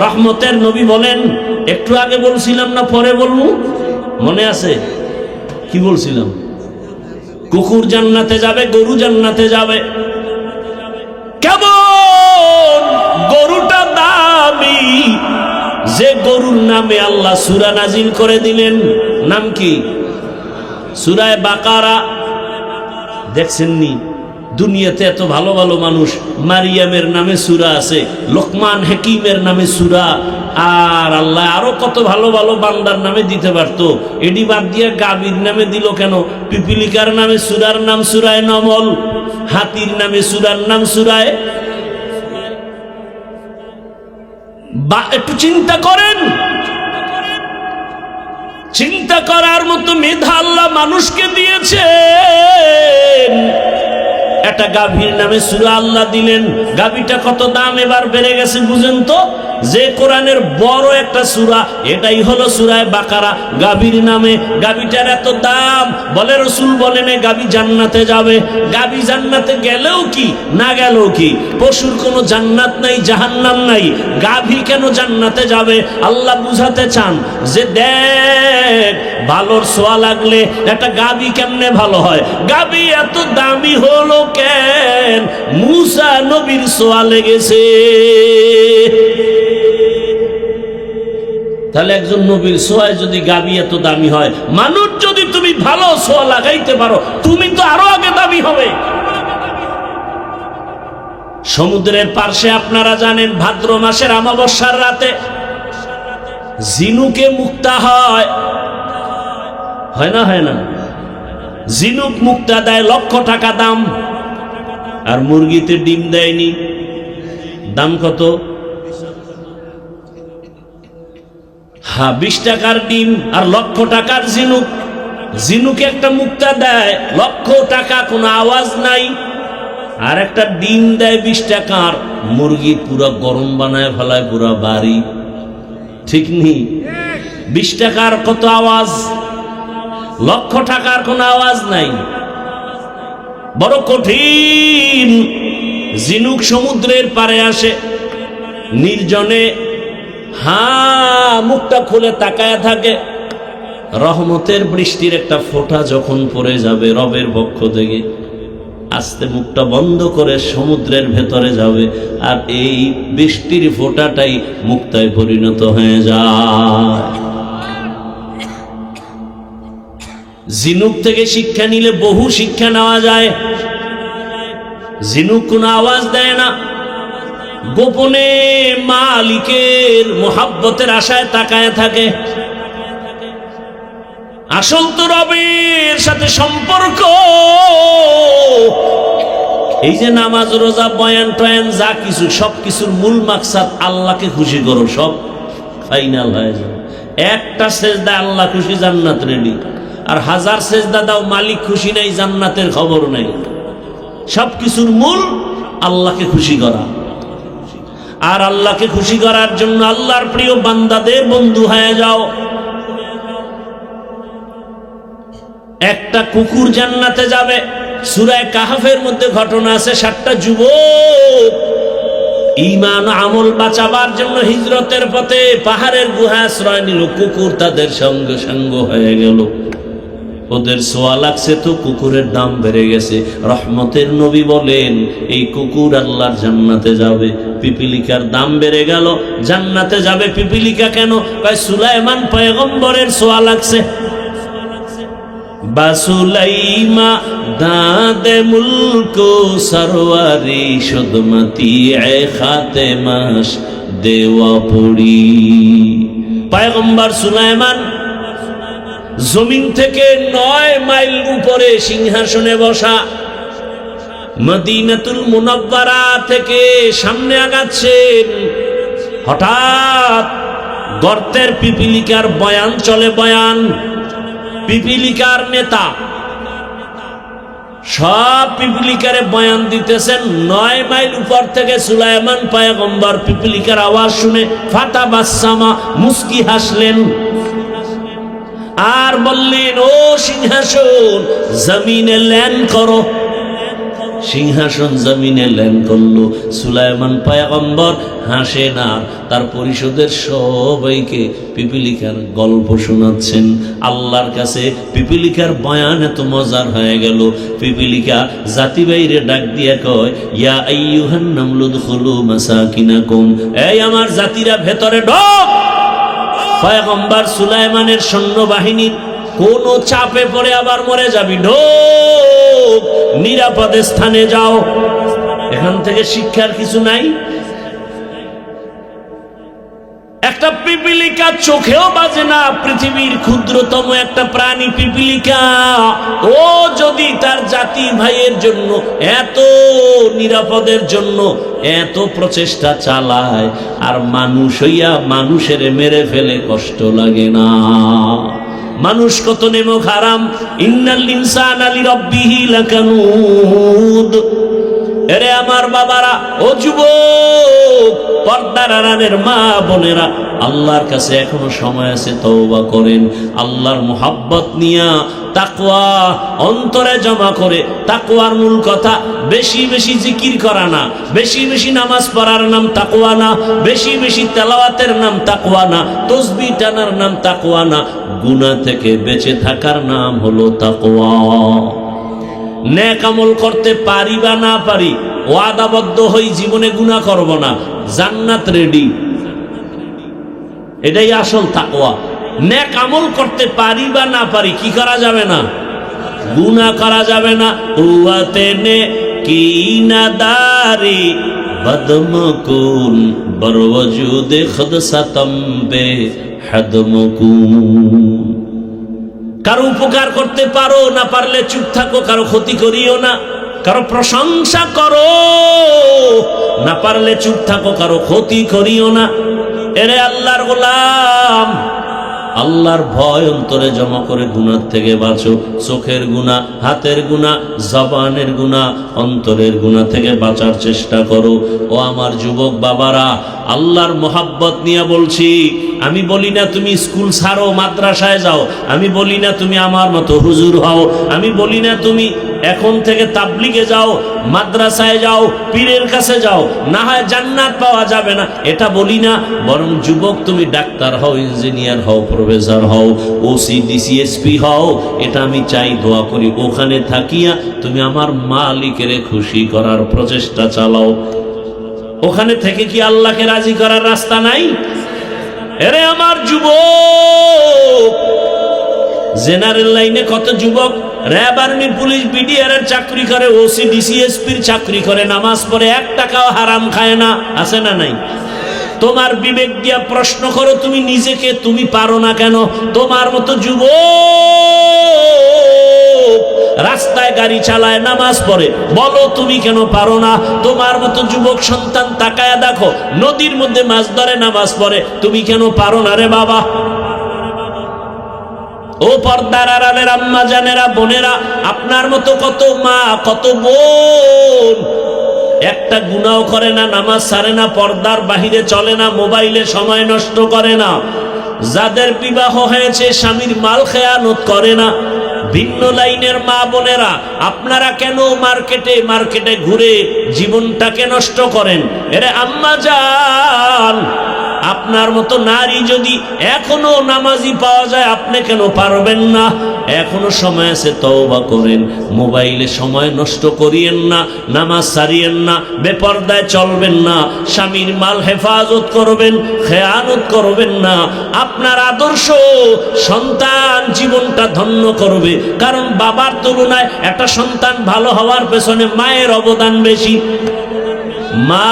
রহমতের নবী বলেন, একটু আগে বলছিলাম না, পরে বলবো, মনে আছে? কি বলছিলাম? কুকুর জান্নাতে যাবে, গরু জান্নাতে যাবে। কেমন গরুটা দামি, যে গরুর নামে আল্লাহ সূরা নাজিল করে দিলেন। নাম কি? সূরা বাকারা। দেখছেননি? দুনিয়াতে এত ভালো ভালো মানুষ, মারিয়ামের নামে সূরা আছে, লোকমান হাকিমের নামে সূরা, আর আল্লাহ আরো কত ভালো ভালো বান্দার নামে দিতে পারতো। এডি বাদ দিয়ে গাভীর নামে দিল কেন? পিপিলিকার নামে সূরার নাম সূরায়ে নমল, হাতির নামে সূরার নাম সূরায়ে। বা একটু চিন্তা করেন, চিন্তা করার মতো মেধা আল্লাহ মানুষকে দিয়েছেন। একটা গাভীর নামে সূরা আল্লাহ দিলেন। গাভীটা কত দাম এবার বেড়ে গেছে বুঝেন তো? যে কোরআনের বড় একটা সূরা, এটাই হলো সূরা বাকারা, গাভীর নামে। গাভীটার এত দাম, বলে রাসূল বলেন এই গাভী জান্নাতে যাবে। গাভী জান্নাতে গেলেও কি, না গেলেও কি, পশুর কোনো জান্নাত নাই, জাহান্নাম নাই। গাভী কেন জান্নাতে যাবে? আল্লাহ বুঝাতে চান যে দেখ, ভালোর ছোঁয়া লাগলে একটা গাভী কেমনে ভালো হয়। গাভী এত দামি হলো কেন? মূসা নবীর ছোঁয়া লেগেছে। তাহলে একজন নবীর ছোঁয়ায় যদি গাভী এত দামি হয়, মানুষ যদি তুমি ভালো ছোঁয়া লাগাইতে পারো, তুমি তো আরো আগে দামি হবে। সমুদ্রের পার্শ্বে আপনারা জানেন ভাদ্র মাসের অমাবস্যার রাতে ঝিনুকে মুক্তা হয়, হয় না? হয় না? ঝিনুক মুক্তা দেয়, লক্ষ টাকা দাম। আর মুরগিতে ডিম দেয়নি, দাম কত? 20 টাকার ডিম আর লক্ষ টাকার ঝিনুক। ঝিনুকে একটা মুক্তা দেয়, লক্ষ টাকা, কোনো আওয়াজ নাই। আর একটা ডিম দেয় 20 টাকার। মুরগি পুরো গরম বানায় ফেলায় পুরো বাড়ি, ঠিক নেই? 20 টাকার কত আওয়াজ, লক্ষ টাকার কোনো আওয়াজ নাই। বড় কঠিন। ঝিনুক সমুদ্রের পারে আসে, নির্জনে মুখটা খুলে তাকায় থাকে। রহমতের বৃষ্টির একটা ফোঁটা যখন পড়ে যাবে রবের পক্ষ থেকে, আস্তে মুখটা বন্ধ করে সমুদ্রের ভেতরে যাবে, আর এই বৃষ্টির ফোঁটাটাই মুক্তায় পরিণত হয়ে যায়। ঝিনুক থেকে শিক্ষা নিলে বহু শিক্ষা নেওয়া যায়। ঝিনুক কোনো আওয়াজ দেয় না, গোপনে মালিকের মোহাব্বতের আশায় তাকায় থাকে। আসল তো রবের সাথে সম্পর্ক। এই যে নামাজ, রোজা, বয়ান টয়ান, যা কিছু, সব কিছুর মূল মাকসাদ আল্লাহকে খুশি করো, সব ফাইনাল হয়ে যাবে। একটা সেজদা আল্লাহ খুশি, জান্নাত রেডি। আর 1000 সেজদা দাও, মালিক খুশি নাই, জান্নাতের খবর নাই। সব কিছুর মূল আল্লাহকে খুশি করা। আর আল্লাহকে খুশি করার জন্য আল্লাহর প্রিয় বান্দাদের বন্ধু হয়ে যাও। একটা কুকুর জান্নাতে যাবে। সূরা কাহফের মধ্যে ঘটনা আছে, 7টা যুবক ঈমান আমল বাঁচাবার জন্য হিজরতের পথে পাহাড়ের গুহা আশ্রয় নিল, কুকুর তাদের সঙ্গে সঙ্গ হয়ে গেল। ওদের ছোঁয়া লাগছে তো কুকুরের দাম বেড়ে গেছে। রহমতের নবী বলেন এই কুকুর আল্লাহর জান্নাতে যাবে। পিপিলিকার দাম বেড়ে গেল, জান্নাতে যাবে পিপিলিকা কেন? কয় সুলাইমান পয়গম্বরের ছোঁয়া লাগছে। বাসুলাইমা দাদে মুলকো সরওয়ারি সুদমতি এ খাতেমাস দেওয়া পড়ি। পয়গম্বর সুলাইমান জমিন থেকে 9 মাইল উপরে সিংহাসনে বসা, মদিনাতুল মুনাব্বারা থেকে সামনে আগাচ্ছেন। হঠাৎ গর্তের পিপিলিকার বয়ান চলে, বয়ান। পিপিলিকার নেতা সব পিপিলিকারে বয়ান দিতেছেন। 9 মাইল উপর থেকে সুলাইমান পয়গম্বর পিপিলিকার আওয়াজ শুনে ফাতা বাসামা মুস্কি হাসলেন আর বললেন, ও সিংহাসন জমিনে ল্যান্ড করো। সিংহাসন জমিনে ল্যান্ড করলো। সুলাইমান পয়গম্বর হাসে না, তার পরিষদের সবাইকে পিপিলিকার গল্প শোনাচ্ছেন। আল্লাহর কাছে পিপিলিকার বয়ান এত মজার হয়ে গেল, পিপিলিকা জাতি বাইরে ডাক দিয়া কয়, ইয়া আইয়ুহান নামলু দুখুলু মাসাকিনাকুম, এই আমার জাতিরা ভেতরে ঢোক। পয়গম্বর সুলাইমানের সৈন্যবাহিনীর কোন চাপে পড়ে আবার মরে যাবি, ঢোক, নিরাপদে স্থানে যাও। এখান থেকে শিক্ষার কিছু নাই? একটা পিপিলিকা চোখেও বাজে না, পৃথিবীর ক্ষুদ্রতম একটা প্রাণী পিপিলিকা। ও যদি তার জাতি ভাইয়ের জন্য এত নিরাপদের জন্য এত প্রচেষ্টা চালায়, আর মানুষ হইয়া মানুষের মেরে ফেলে কষ্ট লাগে না? মানুষ কত নেমক হারাম। ইন্নাল ইনসানা লিরাব্বিহি লাকানুদ। এরে আমার বাবারা, ও যুবক, পর্দার আড়ালের মা বোনেরা, আল্লাহর কাছে এখনো সময় আছে, তওবা করেন। আল্লাহর মুহাব্বত নিয়া তাকওয়া অন্তরে জমা করে, তাকওয়ার মূল কথা বেশি বেশি জিকির করা না, বেশি বেশি নামাজ পড়ার নাম তাকওয়া না, বেশি বেশি তেলাওয়াতের নাম তাকওয়া না, তাসবিহ টানার নাম তাকওয়া না, গুনাহ থেকে বেঁচে থাকার নাম হলো তাকওয়া। নেক আমল করতে পারি বা না পারি, ওয়াদাবদ্ধ হই জীবনে গুনাহ করব না, জান্নাত রেডি, এটাই আসল তাকওয়া। নেক আমল করতে পারি বা না পারি, কি করা যাবে না? গুনাহ করা যাবে না। কুওয়াতে নে কি নাদারি বদমকুন বরওজুদে খুদ সতম বে হদমকুন। কারো উপকার করতে পারো, না পারলে চুপ থাকো, কারো ক্ষতি করিও না। কারো প্রশংসা করো, না পারলে চুপ থাকো, কারো ক্ষতি করিও না। এরে আল্লাহর গোলাম, আল্লাহর ভয় অন্তরে জমা করে গুনাহ থেকে বাঁচো। চোখের গুনাহ, হাতের গুনাহ, জবানের গুনাহ, অন্তরের গুনাহ থেকে বাঁচার চেষ্টা করো। ও আমার যুবক বাবারা, আল্লাহর মোহাব্বত নিয়ে বলছি। আমি বলি না তুমি স্কুল ছাড়ো, মাদ্রাসায় যাও। আমি বলি না তুমি আমার মতো হুজুর হও। আমি বলি না তুমি এখন থেকে তাবলিগে যাও, মাদ্রাসায় যাও, পীরের কাছে যাও, না হয় জান্নাত পাওয়া যাবে না, এটা বলি না। বরং যুবক তুমি ডাক্তার হও, ইঞ্জিনিয়ার হও, প্রফেসর হও, ওসি ডিসি এসপি হও, এটা আমি চাই, দোয়া করি। ওখানে থাকিয়া তুমি আমার মালিকের খুশি করার প্রচেষ্টা চালাও। ওখানে থেকে কি আল্লাহকে রাজি করার রাস্তা নাই? এরে আমার যুবক, জেনারেল লাইনে কত যুবক র্যাব, আর্মি, পুলিশ, বিডিআর এর চাকরি করে, ওসি ডিসিএসপির চাকরি করে, নামাজ পড়ে, 1 টাকাও হারাম খায় না, আছে না নাই? তোমার বিবেক দিয়া প্রশ্ন করো, তুমি নিজেকে, তুমি পারো না কেন? তোমার মতো যুবক রাস্তায় গাড়ি চালায়, নামাজ পড়ে, বলো তুমি কেন পারো না? তোমার মতো যুবক সন্তান তাকায়া দেখো, নদীর মধ্যে মাছ ধরে, নামাজ পড়ে, তুমি কেন পারো না রে বাবা? ও পর্দার আড়ালের আম্মা জানেরা, বোনেরা, আপনার মতো কত মা, কত বোন একটা গুনাহ করে না, নামাজ ছাড়ে না, পর্দার বাহিরে চলে না, মোবাইলে সময় নষ্ট করে না, যাদের বিবাহ হয়েছে স্বামীর মাল খেয়ানত করে না, ভিন্ন লাইনের মা বোনেরা, আপনারা কেন মার্কেটে ঘুরে জীবনটাকে নষ্ট করেন? এরে আম্মা জান, আপনার মতো নারী যদি এখনো নামাজি পাওয়া যায়, আপনি কেন পারবেন না? এখনো সময় আছে, তওবা করেন। মোবাইলে সময় নষ্ট করিয়েন না, নামাজ ছাড়িয়েন না, বেপরদায় চলবেন না, স্বামীর মাল হেফাজত করবেন, খেয়ানত করবেন না। আপনার আদর্শ সন্তান জীবনটা ধন্য করবে, কারণ বাবার তুলনায় একটা সন্তান ভালো হওয়ার পেছনে মায়ের অবদান বেশি। মা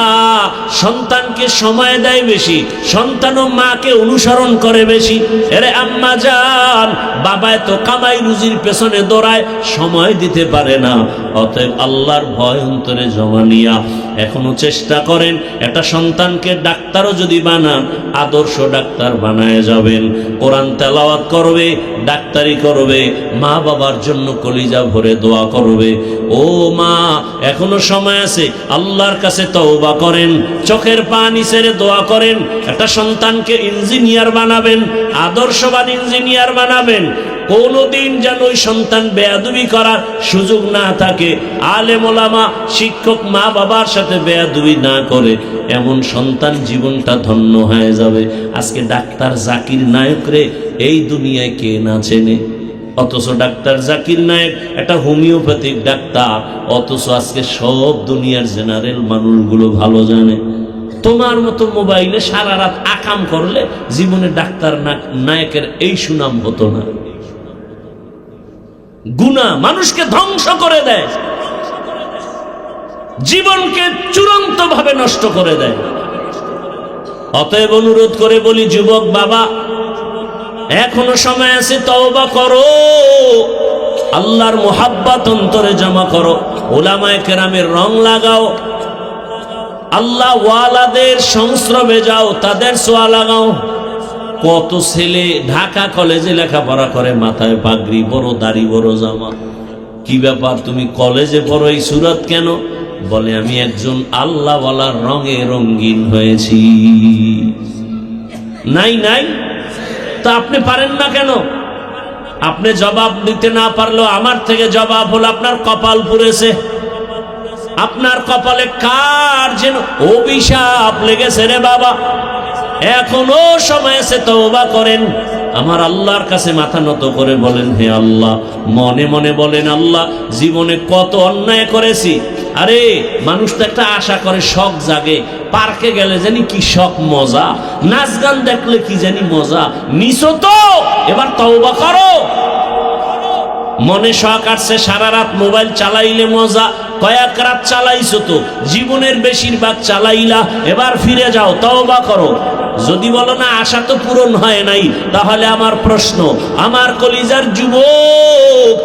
সন্তানকে সময় দেয় বেশি, সন্তানও মাকে অনুসরণ করে বেশি। এরে আম্মা জান, বাবায় তো কামাই রুজির পেছনে দৌড়ায়, সময় দিতে পারে না। অতএব আল্লাহর ভয় অন্তরে জমা নিয়া এখনো চেষ্টা করেন, একটা সন্তানকে ডাক্তারও যদি বানান, আদর্শ ডাক্তার বানায় যাবেন। কোরআন তেলাওয়াত করবে, ডাক্তারি করবে, মা বাবার জন্য কলিজা ভরে দোয়া করবে। ও মা, এখনো সময় আছে, আল্লাহর কাছে তওবা করেন, চোখের পানি ছেড়ে দোয়া করেন। একটা সন্তানকে ইঞ্জিনিয়ার বানাবেন, আদর্শবান ইঞ্জিনিয়ার বানাবেন। কোনদিন যেন ওই সন্তান বেয়াদবি করার সুযোগ না থাকে। আলেম ওলামা, শিক্ষক, মা বাবার সাথে বেয়াদবি না করে, এমন সন্তান জীবনটা ধন্য হয়ে যাবে। আজকে ডাক্তার জাকির নায়করে এই দুনিয়ায় কে না চেনে? অথচ ডাক্তার জাকির নায়েক একটা হোমিওপ্যাথিক ডাক্তার, অথচ আজকে সব দুনিয়ার জেনারেল মানুষগুলো ভালো জানে। তোমার মতো মোবাইলে সারা রাত আকাম করলে জীবনে ডাক্তার নায়কের এই সুনাম হতো না। গুনাহ মানুষকে ধ্বংস করে দেয়, জীবনকে চূড়ান্ত ভাবে নষ্ট করে দেয়। অতএব অনুরোধ করে বলি, যুবক বাবা, এখনো সময় আছে, তওবা করো, আল্লাহর মুহাব্বত অন্তরে জমা করো, উলামায়ে কেরামের রং লাগাও, আল্লাহ ওয়ালাদের সংস্রবে যাও, তাদের ছোঁয়া লাগাও। কত ছেলে ঢাকা কলেজে লেখাপড়া করে, মাথায় পাগড়ি, বড় দাড়ি, বড় জামা। কি ব্যাপার, তুমি কলেজে পড়ো এই সুরত কেন? বলে, আমি একজন আল্লাহ ওয়ালার রঙে রঙিন হয়েছি। নাই নাই, তা আপনি পারেন না কেন? আপনি জবাব দিতে না পারলেও আমার থেকে জবাব হলো, আপনার কপাল পুড়েছে। আপনার কপালে কার যেন অভিশাপ লেগেছে রে বাবা। এখনো সময় আছে, তওবা করেন। আমার আল্লাহর কাছে মাথা নত করে বলেন, হে আল্লাহ, মনে মনে বলেন, আল্লাহ, জীবনে কত অন্যায় করেছি। আরে মানুষ তো একটা আশা করে, শখ জাগে, পার্কে গেলে জানি কি শখ, মজা, নাচ গান দেখলে কি জানি মজা। নিছো তো, এবার তওবা করো। মনে শখ আসছে, সারা রাত মোবাইল চালাইলে মজা, কয়েক রাত চালাইছো তো, জীবনের বেশিরভাগ চালাইলা, এবার ফিরে যাও, তওবা করো। যদি বলো না আশা তো পূরণ হয় নাই, তাহলে আমার প্রশ্ন, আমার কলিজার যুবক,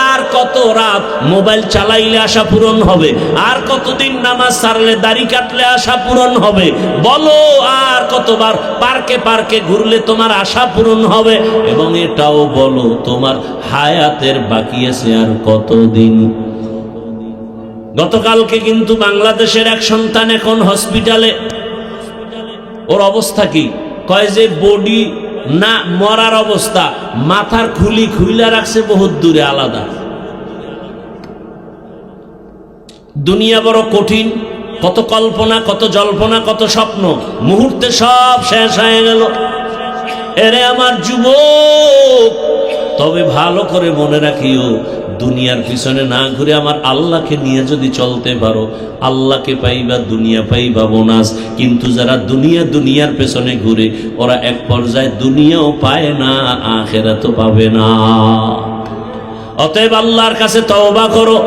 আর কত রাত মোবাইল চালাইলে আশা পূরণ হবে? আর কতদিন নামাজ ছাড়লে, দাড়ি কাটলে আশা পূরণ হবে? বলো, আর কতবার পার্কে পার্কে ঘুরলে তোমার আশা পূরণ হবে? এবং এটাও বলো, তোমার হায়াতের বাকি আছে আর কতদিন? গতকালকে কিন্তু বাংলাদেশের এক সন্তান এখন হসপিটালে। ওর অবস্থা কি? কয় যে বডি না মরার অবস্থা, মাথার খুলি খুইলা রাখছে বহুত দূরে আলাদা। দুনিয়া বড় কঠিন, কত কল্পনা, কত জল্পনা, কত স্বপ্ন, মুহূর্তে সব শেষ হয়ে গেল। এরে আমার যুবক, তবে ভালো করে মনে রাখিও, দুনিয়ার পিছনে না ঘুরে আমার আল্লাহকে নিয়ে যদি চলতে পারো, আল্লাহকে পাইবা, দুনিয়া পাইবা বোনাস। কিন্তু যারা দুনিয়ার পেছনে ঘুরে, ওরা এক পর্যায়ে দুনিয়াও পায় না, আখিরাতও পাবে না। অতএব আল্লাহর কাছে তওবা করো।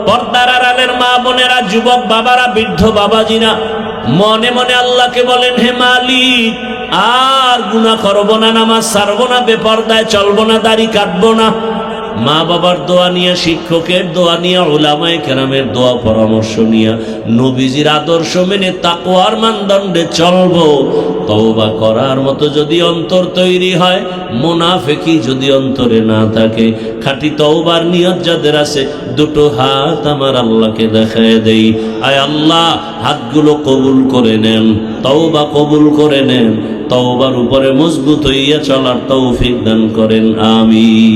পর্দার আড়ালের মা বোনেরা, যুবক বাবারা, বৃদ্ধ বাবাজিরা, মনে মনে আল্লাহকে বলেন, হে মালিক, আর গুনাহ করব না, নামাজ ছাড়বো না, বেপরদায় চলবো না, দাড়ি কাটবো না। মা বাবার দোয়া নিয়ে, শিক্ষকের দোয়া নিয়ে, উলামায়ে কেরামের দোয়া পরামর্শ নিয়ে, নবীজির আদর্শ মেনে তাকওয়ার মানদণ্ডে চলবো। তওবা করার মতো যদি অন্তর তৈরি হয়, মুনাফিকি যদি অন্তরে না থাকে, খাঁটি তওবার নিয়ত যাদের আছে, দুটো হাত আমার আল্লাহকে দেখায় দেই। আয় আল্লাহ, হাতগুলো কবুল করে নেন, তওবা কবুল করে নেন, তওবার উপরে মজবুত হইয়া চলার তৌফিক দান করেন, আমিন।